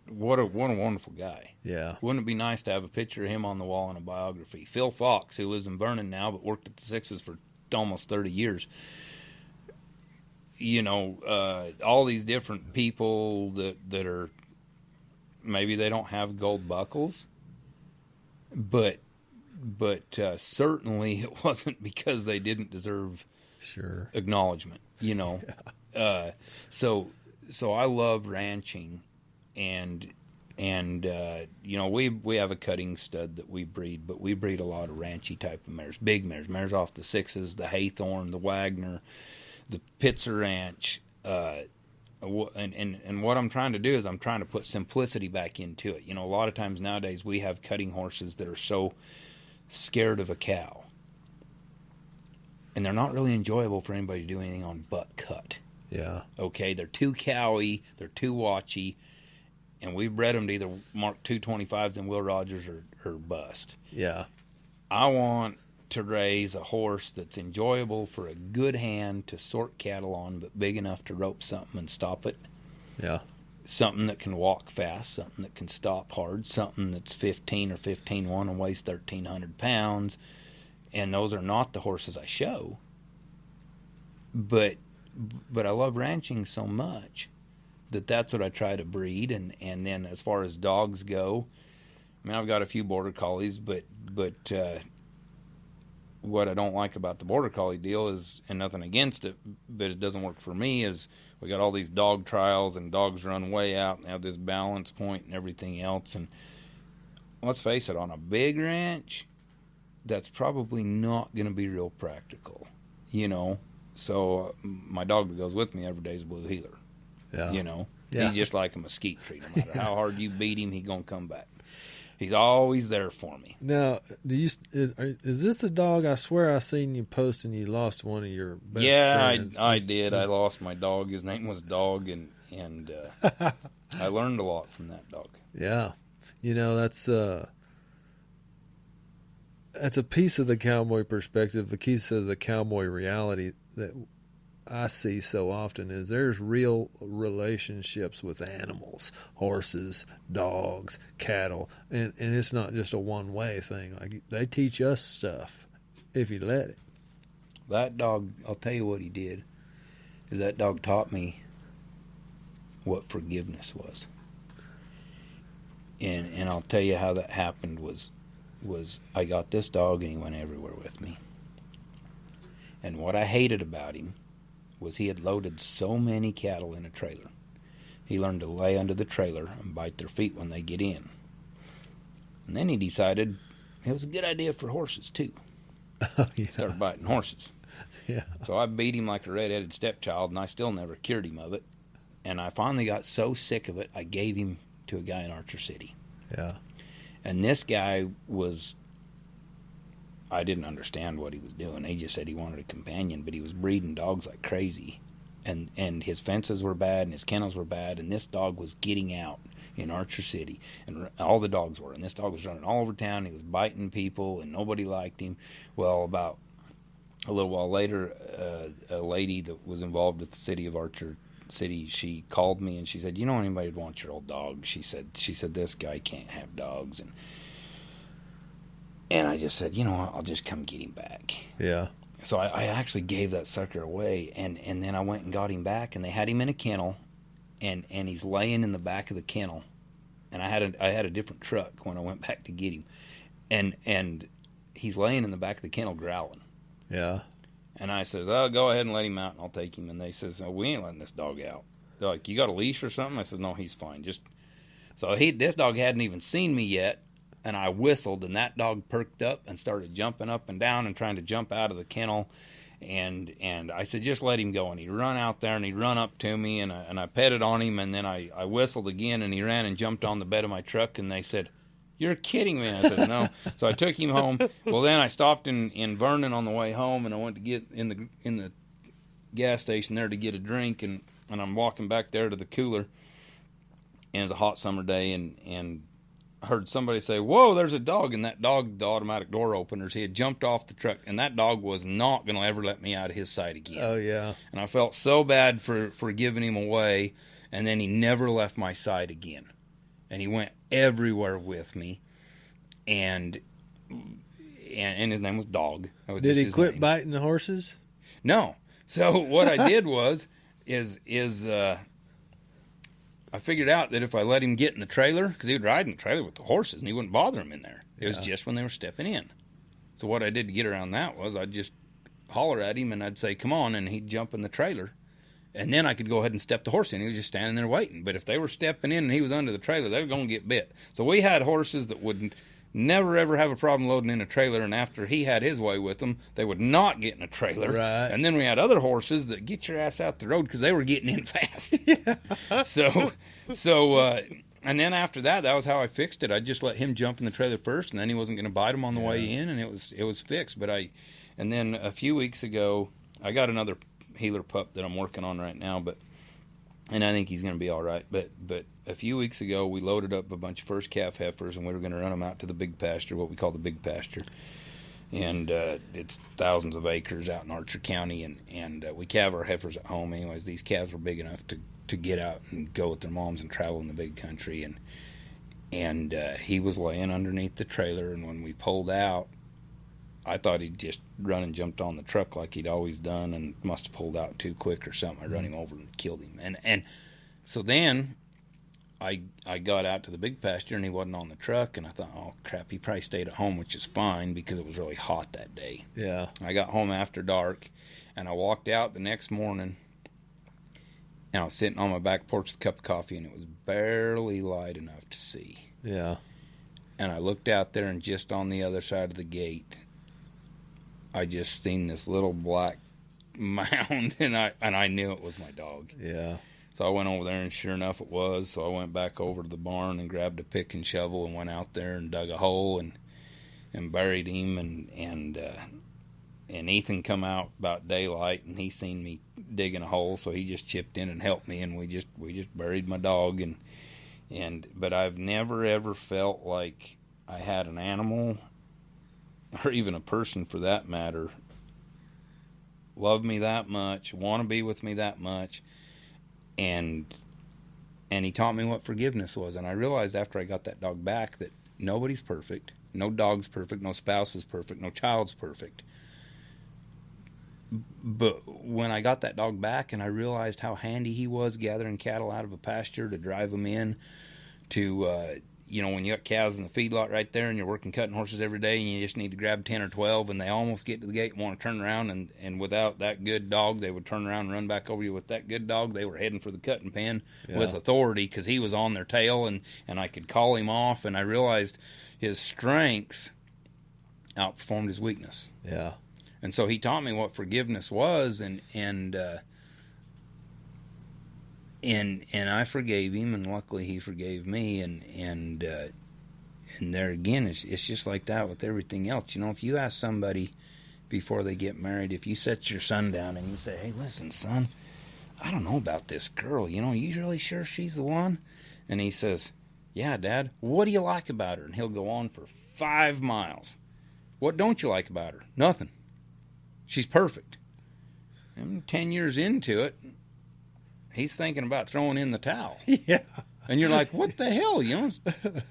Speaker 2: what a wonderful guy.
Speaker 3: Yeah.
Speaker 2: Wouldn't it be nice to have a picture of him on the wall in a biography? Phil Fox, who lives in Vernon now, but worked at the 6s for almost 30 years. You know, all these different people that are, maybe they don't have gold buckles, but certainly it wasn't because they didn't deserve acknowledgement, you know. Yeah. So I love ranching, and you know, we have a cutting stud that we breed, but we breed a lot of ranchy type of mares, big mares off the 6s, the Haythorn, the Wagner, the Pitzer Ranch, and what I'm trying to do is I'm trying to put simplicity back into it. You know, a lot of times nowadays we have cutting horses that are so scared of a cow, and they're not really enjoyable for anybody to do anything on but cut.
Speaker 3: Yeah.
Speaker 2: Okay, they're too cowy, they're too watchy, and we bred them to either mark 225s in Will Rogers or bust.
Speaker 3: Yeah.
Speaker 2: I want to raise a horse that's enjoyable for a good hand to sort cattle on, but big enough to rope something and stop it.
Speaker 3: Yeah.
Speaker 2: Something that can walk fast, something that can stop hard, something that's 15 or 15-1 and weighs 1,300 pounds. And those are not the horses I show. But I love ranching so much that's what I try to breed. And then as far as dogs go, I mean, I've got a few border collies, but what I don't like about the border collie deal is, and nothing against it, but it doesn't work for me, is we got all these dog trials and dogs run way out and have this balance point and everything else. And let's face it, on a big ranch, that's probably not going to be real practical, you know. So my dog that goes with me every day is a blue heeler.
Speaker 3: Yeah.
Speaker 2: You know,
Speaker 3: yeah.
Speaker 2: He's just like a mesquite tree. No matter how hard you beat him, he's going to come back. He's always there for me.
Speaker 3: Now, is this a dog? I swear I seen you post and you lost one of your best friends.
Speaker 2: I did. I lost my dog. His name was Dog, and I learned a lot from that dog.
Speaker 3: Yeah. You know, that's a piece of the cowboy perspective, a piece of the cowboy reality that I see so often is there's real relationships with animals, horses, dogs, cattle, and it's not just a one-way thing. Like, they teach us stuff if you let it.
Speaker 2: That dog, I'll tell you what he did, is that dog taught me what forgiveness was. And I'll tell you how that happened was I got this dog and he went everywhere with me. And what I hated about him was he had loaded so many cattle in a trailer. He learned to lay under the trailer and bite their feet when they get in. And then he decided it was a good idea for horses, too.
Speaker 3: Yeah.
Speaker 2: Started biting horses.
Speaker 3: Yeah.
Speaker 2: So I beat him like a red-headed stepchild, and I still never cured him of it. And I finally got so sick of it, I gave him to a guy in Archer City.
Speaker 3: Yeah.
Speaker 2: And this guy was... I didn't understand what he was doing. He just said he wanted a companion, but he was breeding dogs like crazy. And his fences were bad, and his kennels were bad, and this dog was getting out in Archer City, and all the dogs were. And this dog was running all over town. He was biting people, and nobody liked him. Well, about a little while later, a lady that was involved with the city of Archer City, she called me, and she said, "You know anybody would want your old dog?" She said, "This guy can't have dogs." And I just said, I'll just come get him back.
Speaker 3: Yeah.
Speaker 2: So I actually gave that sucker away, and then I went and got him back, and they had him in a kennel, and he's laying in the back of the kennel, and I had a different truck when I went back to get him, and he's laying in the back of the kennel growling.
Speaker 3: Yeah.
Speaker 2: And I says, "Oh, go ahead and let him out, and I'll take him." And they says, "Oh, we ain't letting this dog out." They're like, "You got a leash or something?" I says, "No, he's fine." So this dog hadn't even seen me yet. And I whistled, and that dog perked up and started jumping up and down and trying to jump out of the kennel. And I said, "Just let him go." And he run out there, and he run up to me, and I petted on him, and then I whistled again, and he ran and jumped on the bed of my truck, and they said, "You're kidding me." I said, "No." So I took him home. Well, then I stopped in Vernon on the way home, and I went to get in the gas station there to get a drink, and I'm walking back there to the cooler, and it was a hot summer day, and I heard somebody say, "Whoa, there's a dog!" And that dog, the automatic door openers, he had jumped off the truck, and that dog was not going to ever let me out of his sight again.
Speaker 3: Oh yeah.
Speaker 2: And I felt so bad for giving him away, and then he never left my side again, and he went everywhere with me, and his name was Dog. That was
Speaker 3: Did
Speaker 2: just
Speaker 3: he
Speaker 2: his
Speaker 3: quit
Speaker 2: name.
Speaker 3: biting the horses?
Speaker 2: No. So what I did was I figured out that if I let him get in the trailer, because he would ride in the trailer with the horses and he wouldn't bother them in there. It was just when they were stepping in. So what I did to get around that was I'd just holler at him and I'd say, "Come on," and he'd jump in the trailer. And then I could go ahead and step the horse in. He was just standing there waiting. But if they were stepping in and he was under the trailer, they were going to get bit. So we had horses that would never, ever have a problem loading in a trailer. And after he had his way with them, they would not get in a trailer.
Speaker 3: Right.
Speaker 2: And then we had other horses that get your ass out the road because they were getting in fast. And then after that was how I fixed it. I just let him jump in the trailer first, and then he wasn't going to bite him on the way in, and it was fixed. And then a few weeks ago, I got another healer pup that I'm working on right now, and I think he's going to be all right. But a few weeks ago, we loaded up a bunch of first calf heifers, and we were going to run them out to the big pasture, what we call the big pasture. And it's thousands of acres out in Archer County, and we calve our heifers at home. Anyways, these calves were big enough to get out and go with their moms and travel in the big country. And he was laying underneath the trailer, and when we pulled out, I thought he'd just run and jumped on the truck like he'd always done and must have pulled out too quick or something. I run him over and killed him. And so then I got out to the big pasture, and he wasn't on the truck, and I thought, oh, crap, he probably stayed at home, which is fine because it was really hot that day.
Speaker 3: Yeah.
Speaker 2: I got home after dark, and I walked out the next morning, and I was sitting on my back porch with a cup of coffee, and it was barely light enough to see.
Speaker 3: Yeah.
Speaker 2: And I looked out there, and just on the other side of the gate, I just seen this little black mound, and I knew it was my dog.
Speaker 3: Yeah.
Speaker 2: So I went over there, and sure enough, it was. So I went back over to the barn and grabbed a pick and shovel and went out there and dug a hole and buried him. And Ethan come out about daylight, and he seen me digging a hole, so he just chipped in and helped me, and we just buried my dog. But I've never ever felt like I had an animal, or even a person for that matter, love me that much, want to be with me that much. And he taught me what forgiveness was. And I realized after I got that dog back that nobody's perfect. No dog's perfect. No spouse is perfect. No child's perfect. But when I got that dog back and I realized how handy he was gathering cattle out of a pasture to drive them in to, when you got cows in the feedlot right there and you're working cutting horses every day and you just need to grab 10 or 12 and they almost get to the gate and want to turn around, and without that good dog, they would turn around and run back over you. With that good dog, they were heading for the cutting pen with authority because he was on their tail, and I could call him off, and I realized his strengths outperformed his weakness.
Speaker 3: Yeah.
Speaker 2: And so he taught me what forgiveness was, and I forgave him, and luckily he forgave me, and there again, it's just like that with everything else. If you ask somebody before they get married, if you set your son down and you say, "Hey, listen, son, I don't know about this girl. You really sure she's the one?" And he says, "Yeah, Dad. What do you like about her?" And he'll go on for 5 miles. "What don't you like about her?" "Nothing. She's perfect." And 10 years into it, he's thinking about throwing in the towel.
Speaker 3: Yeah.
Speaker 2: And you're like, what the hell,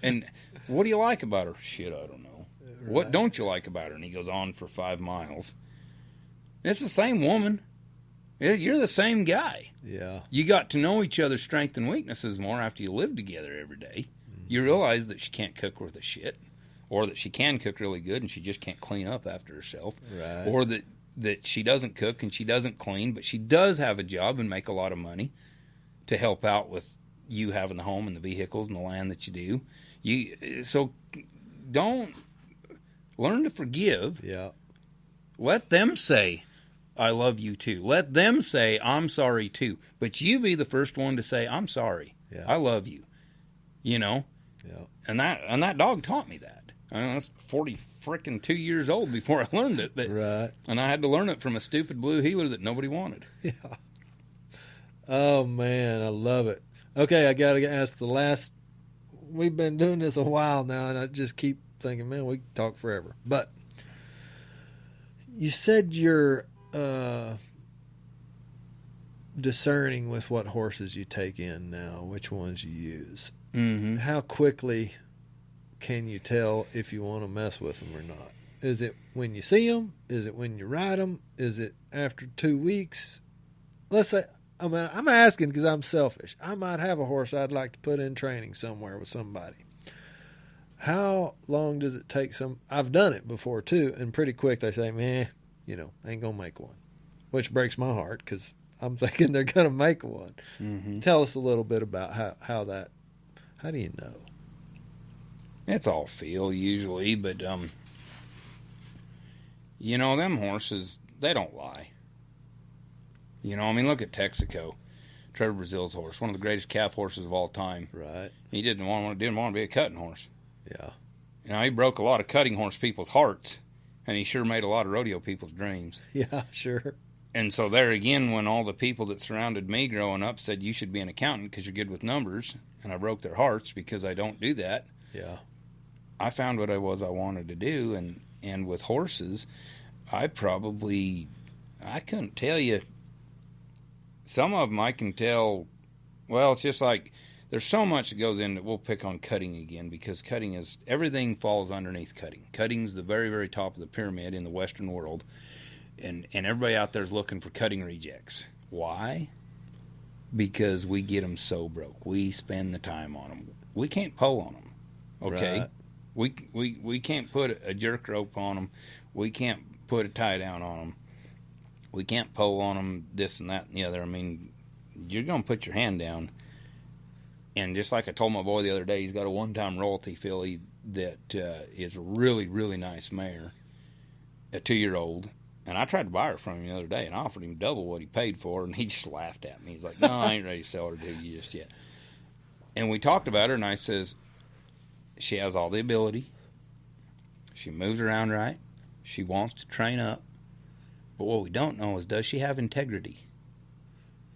Speaker 2: And what do you like about her? "Shit, I don't know." Right. "What don't you like about her?" And he goes on for 5 miles. It's the same woman. You're the same guy.
Speaker 3: Yeah.
Speaker 2: You got to know each other's strengths and weaknesses more after you live together every day. Mm-hmm. You realize that she can't cook worth a shit, or that she can cook really good and she just can't clean up after herself.
Speaker 3: Right.
Speaker 2: Or that she doesn't cook and she doesn't clean, but she does have a job and make a lot of money to help out with you having the home and the vehicles and the land that you do. So don't learn to forgive.
Speaker 3: Yeah.
Speaker 2: Let them say, "I love you too." Let them say, "I'm sorry too." But you be the first one to say, "I'm sorry.
Speaker 3: Yeah.
Speaker 2: I love you."
Speaker 3: Yeah.
Speaker 2: And that dog taught me that. I was 42 years old before I learned it.
Speaker 3: Right.
Speaker 2: And I had to learn it from a stupid blue heeler that nobody wanted.
Speaker 3: Yeah. Oh, man, I love it. Okay, I got to ask the last we've been doing this a while now, and I just keep thinking, man, we can talk forever. But you said you're discerning with what horses you take in now, which ones you use.
Speaker 2: Mm-hmm.
Speaker 3: How quickly can you tell if you want to mess with them or not? Is it when you see them? Is it when you ride them? Is it after 2 weeks? Let's say, I'm asking because I'm selfish. I might have a horse I'd like to put in training somewhere with somebody. How long does it take I've done it before too, and pretty quick they say, man, ain't going to make one. Which breaks my heart because I'm thinking they're going to make one.
Speaker 2: Mm-hmm.
Speaker 3: Tell us a little bit about how do you know?
Speaker 2: It's all feel usually, but them horses, they don't lie. Look at Texaco, Trevor Brazil's horse, one of the greatest calf horses of all time.
Speaker 3: Right.
Speaker 2: He didn't want to be a cutting horse.
Speaker 3: Yeah.
Speaker 2: He broke a lot of cutting horse people's hearts, and he sure made a lot of rodeo people's dreams.
Speaker 3: Yeah, sure.
Speaker 2: And so there again, when all the people that surrounded me growing up said, you should be an accountant because you're good with numbers, and I broke their hearts because I don't do that.
Speaker 3: Yeah.
Speaker 2: I found what I wanted to do, and with horses, I couldn't tell you. Some of them I can tell, well, it's just like there's so much that goes in that we'll pick on cutting again because cutting is, everything falls underneath cutting. Cutting's the very, very top of the pyramid in the Western world, and everybody out there is looking for cutting rejects. Why? Because we get them so broke. We spend the time on them. We can't pull on them, okay? Right. We can't put a jerk rope on them. We can't put a tie down on them. We can't pull on them, this and that and the other. You're going to put your hand down. And just like I told my boy the other day, he's got a one-time royalty filly that is a really, really nice mare, a 2-year-old. And I tried to buy her from him the other day, and I offered him double what he paid for her, and he just laughed at me. He's like, no, I ain't ready to sell her to you just yet. And we talked about her, and I says, she has all the ability. She moves around right. She wants to train up. But what we don't know is, does she have integrity?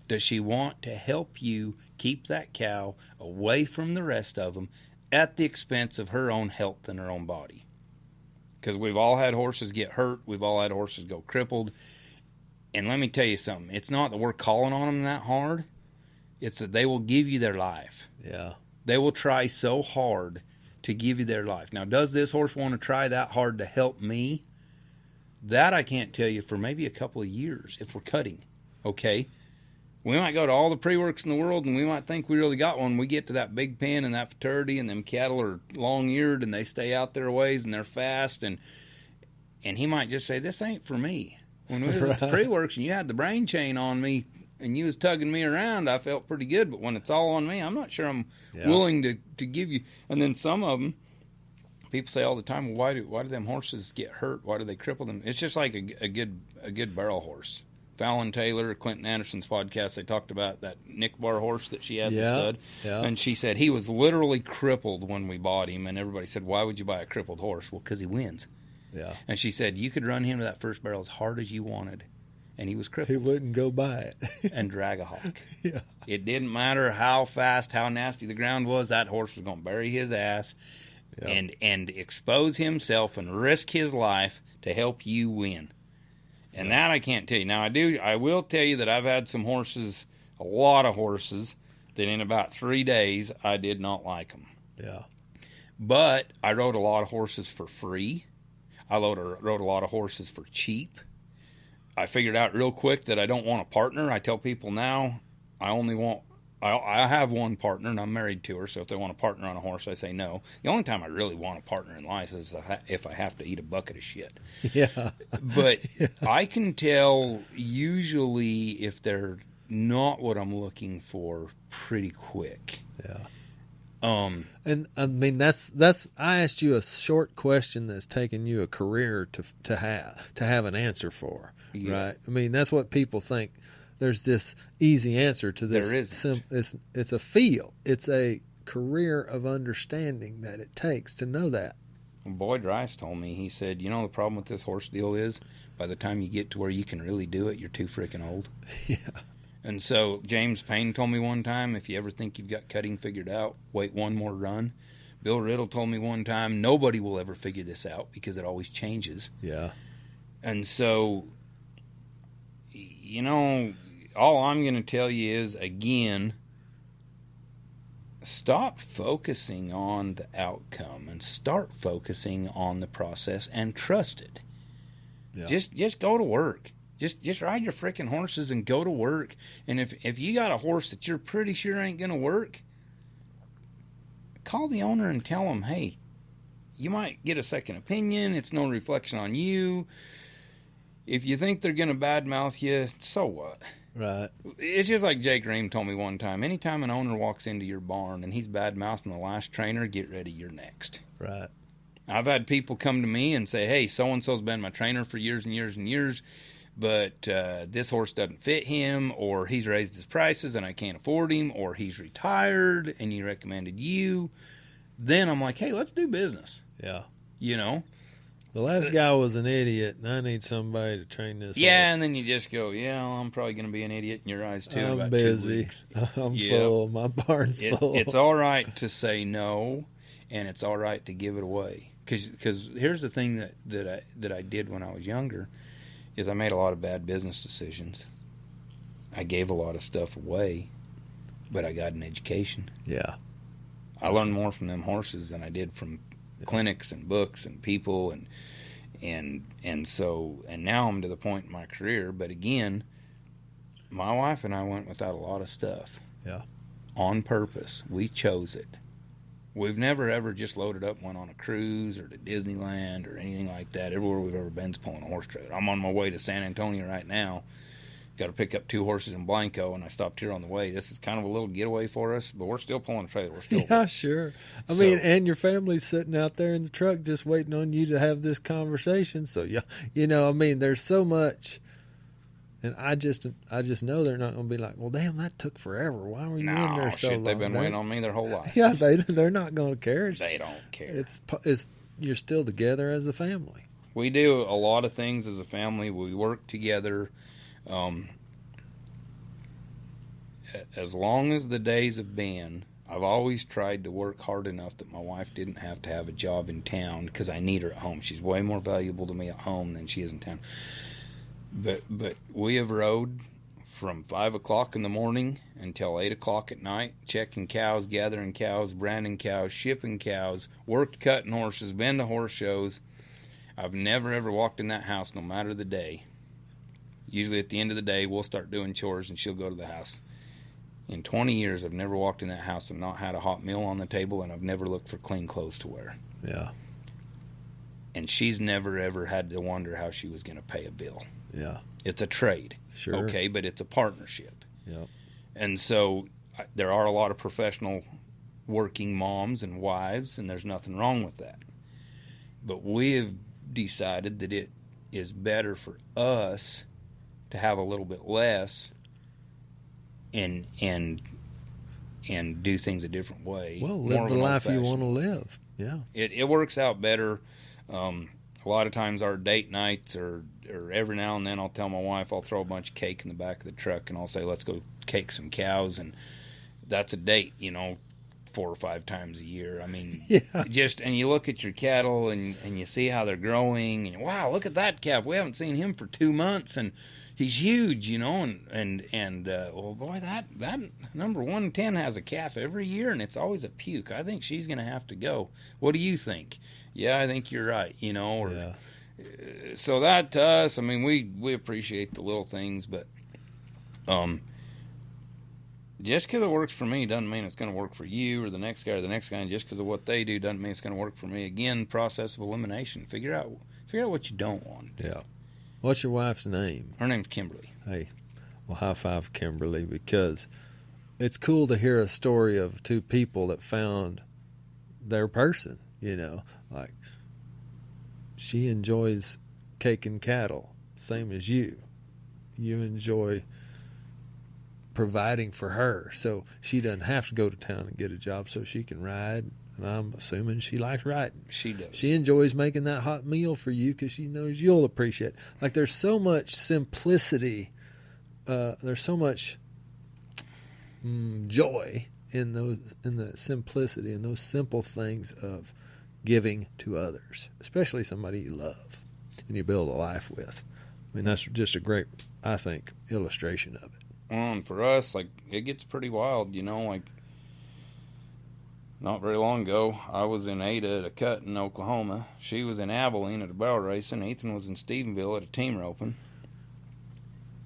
Speaker 2: Does she want to help you keep that cow away from the rest of them at the expense of her own health and her own body? Because we've all had horses get hurt. We've all had horses go crippled. And let me tell you something. It's not that we're calling on them that hard. It's that they will give you their life.
Speaker 3: Yeah.
Speaker 2: They will try so hard to give you their life. Now, does this horse want to try that hard to help me? That I can't tell you for maybe a couple of years if we're cutting, okay? We might go to all the pre-works in the world and we might think we really got one. We get to that big pen and that futurity and them cattle are long-eared and they stay out their ways and they're fast and he might just say, this ain't for me. When we were at the pre-works and you had the brain chain on me and you was tugging me around, I felt pretty good. But when it's all on me, I'm not sure I'm willing to give you. And then some of them, people say all the time, well, why do them horses get hurt? Why do they cripple them? It's just like a good barrel horse. Fallon Taylor, Clinton Anderson's podcast, they talked about that Nick Bar horse that she had, the stud. Yeah. And she said he was literally crippled when we bought him. And everybody said, why would you buy a crippled horse? Well, because he wins.
Speaker 3: Yeah.
Speaker 2: And she said, you could run him to that first barrel as hard as you wanted. And he was crippled.
Speaker 3: He wouldn't go by it.
Speaker 2: And drag a hawk.
Speaker 3: Yeah.
Speaker 2: It didn't matter how fast, how nasty the ground was. That horse was going to bury his ass. Yep. And expose himself and risk his life to help you win. And that I can't tell you. Now, I will tell you that I've had some horses, a lot of horses, that in about 3 days, I did not like them.
Speaker 3: Yeah.
Speaker 2: But I rode a lot of horses for free. I rode a lot of horses for cheap. I figured out real quick that I don't want a partner. I tell people now, I have one partner, and I'm married to her, so if they want a partner on a horse, I say no. The only time I really want a partner in life is if I have to eat a bucket of shit.
Speaker 3: Yeah.
Speaker 2: But I can tell usually if they're not what I'm looking for pretty quick.
Speaker 3: Yeah. And I mean that's I asked you a short question that's taken you a career to have an answer for, right? I mean that's what people think. There's this easy answer to this.
Speaker 2: There isn't.
Speaker 3: It's a feel. It's a career of understanding that it takes to know that.
Speaker 2: Boyd Rice told me, he said, the problem with this horse deal is by the time you get to where you can really do it, you're too freaking old.
Speaker 3: Yeah.
Speaker 2: And so James Payne told me one time, if you ever think you've got cutting figured out, wait one more run. Bill Riddle told me one time, nobody will ever figure this out because it always changes.
Speaker 3: Yeah.
Speaker 2: And so, all I'm going to tell you is, again, stop focusing on the outcome and start focusing on the process and trust it.
Speaker 3: Yeah.
Speaker 2: Just go to work. Just ride your freaking horses and go to work. And if you got a horse that you're pretty sure ain't going to work, call the owner and tell him, hey, you might get a second opinion. It's no reflection on you. If you think they're going to badmouth you, so what?
Speaker 3: Right.
Speaker 2: It's just like Jake Ream told me one time. Anytime an owner walks into your barn and he's badmouthing the last trainer, get ready, you're next.
Speaker 3: Right.
Speaker 2: I've had people come to me and say, hey, so-and-so's been my trainer for years and years and years, but this horse doesn't fit him, or he's raised his prices and I can't afford him, or he's retired and he recommended you. Then I'm like, hey, let's do business.
Speaker 3: Yeah.
Speaker 2: The
Speaker 3: last guy was an idiot, and I need somebody to train this horse.
Speaker 2: And then you just go, I'm probably going to be an idiot in your eyes too.
Speaker 3: I'm
Speaker 2: about
Speaker 3: busy.
Speaker 2: 2 weeks.
Speaker 3: I'm full. My barn's full.
Speaker 2: It's all right to say no, and it's all right to give it away. Because here's the thing that I did when I was younger, is I made a lot of bad business decisions. I gave a lot of stuff away, but I got an education.
Speaker 3: Yeah.
Speaker 2: I learned more from them horses than I did from clinics and books and people and now I'm to the point in my career. But again, my wife and I went without a lot of stuff.
Speaker 3: Yeah.
Speaker 2: On purpose. We chose it. We've never ever just loaded up and went on a cruise or to Disneyland or anything like that. Everywhere we've ever been is pulling a horse trailer. I'm on my way to San Antonio right now. Got to pick up 2 horses in Blanco, and I stopped here on the way. This is kind of a little getaway for us, but we're still pulling a trailer. We're still
Speaker 3: Yeah, sure. I mean, and your family's sitting out there in the truck just waiting on you to have this conversation. So, there's so much, and I just know they're not going to be like, well, damn, that took forever. Why were you in there so long?
Speaker 2: They've been waiting on me their whole life.
Speaker 3: Yeah, they're not going to care.
Speaker 2: They don't care.
Speaker 3: It's you're still together as a family.
Speaker 2: We do a lot of things as a family. We work together. As long as the days have been, I've always tried to work hard enough that my wife didn't have to have a job in town because I need her at home. She's way more valuable to me at home than she is in town. But we have rode from 5 o'clock in the morning until 8 o'clock at night, checking cows, gathering cows, branding cows, shipping cows, worked cutting horses, been to horse shows. I've never ever walked in that house, no matter the day. Usually at the end of the day, we'll start doing chores and she'll go to the house. In 20 years, I've never walked in that house and not had a hot meal on the table, and I've never looked for clean clothes to wear.
Speaker 3: Yeah.
Speaker 2: And she's never, ever had to wonder how she was going to pay a bill.
Speaker 3: Yeah.
Speaker 2: It's a trade.
Speaker 3: Sure.
Speaker 2: Okay, but it's a partnership.
Speaker 3: Yeah.
Speaker 2: And so there are a lot of professional working moms and wives, and there's nothing wrong with that. But we have decided that it is better for us to have a little bit less and do things a different way.
Speaker 3: Well, live the life you want to live. Yeah.
Speaker 2: It works out better. A lot of times our date nights or every now and then I'll tell my wife I'll throw a bunch of cake in the back of the truck and I'll say, let's go cake some cows. And that's a date, 4 or 5 times a year. I mean, and you look at your cattle and you see how they're growing and wow, look at that calf. We haven't seen him for 2 months and he's huge, well, boy, that number 110 has a calf every year, and it's always a puke. I think she's going to have to go. What do you think? Yeah, I think you're right, So that to us, I mean, we appreciate the little things, but just because it works for me doesn't mean it's going to work for you or the next guy or the next guy. And just because of what they do doesn't mean it's going to work for me. Again, process of elimination. Figure out what you don't want.
Speaker 3: Yeah. What's your wife's name?
Speaker 2: Her name's Kimberly.
Speaker 3: Hey, well, high five Kimberly, because it's cool to hear a story of 2 people that found their person, like she enjoys caking cattle, same as you. You enjoy providing for her, so she doesn't have to go to town and get a job so she can ride. And I'm assuming she likes riding.
Speaker 2: She does.
Speaker 3: She enjoys making that hot meal for you because she knows you'll appreciate it. Like, there's so much simplicity. There's so much joy in the simplicity and those simple things of giving to others, especially somebody you love and you build a life with. I mean, that's just a great, I think, illustration of it.
Speaker 2: And for us, like, it gets pretty wild, you know, like, not very long ago, I was in Ada at a cut in Oklahoma. She was in Abilene at a barrel racing. Ethan was in Stephenville at a team roping.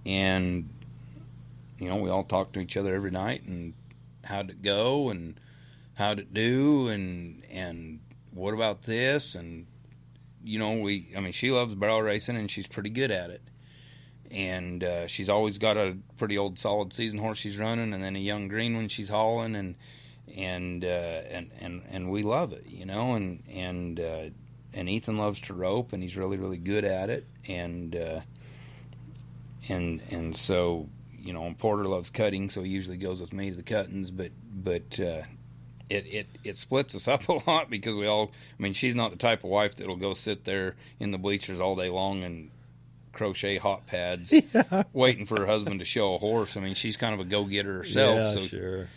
Speaker 2: And, you know, we all talked to each other every night and how'd it go and how'd it do and what about this? And, you know, she loves barrel racing and she's pretty good at it. And she's always got a pretty old solid season horse she's running and then a young green one she's hauling and we love it, you know, and Ethan loves to rope and he's really, really good at it. And so, you know, Porter loves cutting, so he usually goes with me to the cuttings, but it splits us up a lot because she's not the type of wife that'll go sit there in the bleachers all day long and crochet hot pads waiting for her husband to show a horse. I mean, she's kind of a go-getter herself.
Speaker 3: Yeah,
Speaker 2: so
Speaker 3: sure.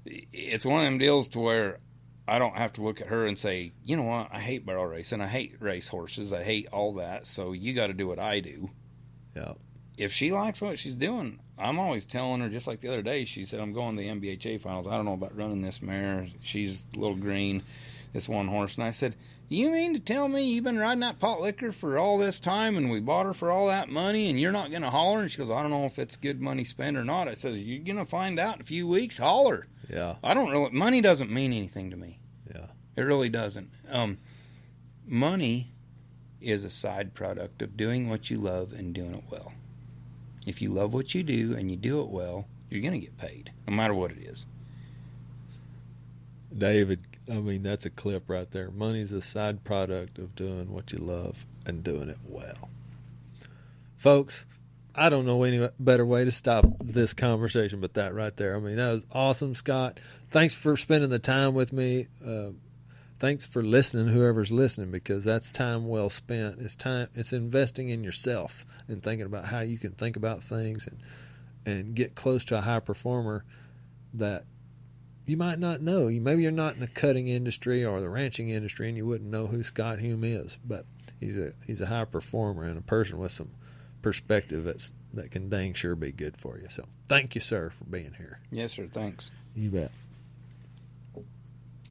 Speaker 2: It's one of them deals to where I don't have to look at her and say, you know what, I hate barrel racing, I hate race horses, I hate all that, so you got to do what I do.
Speaker 3: Yeah.
Speaker 2: If she likes what she's doing, I'm always telling her, just like the other day, she said, I'm going to the MBHA finals. I don't know about running this mare. She's a little green, this one horse. And I said, you mean to tell me you've been riding that pot liquor for all this time and we bought her for all that money and you're not going to holler? And she goes, I don't know if it's good money spent or not. I says, you're going to find out in a few weeks. Holler.
Speaker 3: Yeah.
Speaker 2: Money doesn't mean anything to me.
Speaker 3: Yeah.
Speaker 2: It really doesn't. Money is a side product of doing what you love and doing it well. If you love what you do and you do it well, you're going to get paid, no matter what it is.
Speaker 3: David, I mean, that's a clip right there. Money's a side product of doing what you love and doing it well. Folks, I don't know any better way to stop this conversation but that right there. I mean, that was awesome, Scott. Thanks for spending the time with me. Thanks for listening, whoever's listening, because that's time well spent. It's investing in yourself and thinking about how you can think about things and get close to a high performer that you might not know. Maybe you're not in the cutting industry or the ranching industry and you wouldn't know who Scott Hulme is, but he's a high performer and a person with some perspective that can dang sure be good for you. So thank you, sir, for being here.
Speaker 2: Yes, sir. Thanks.
Speaker 3: You bet.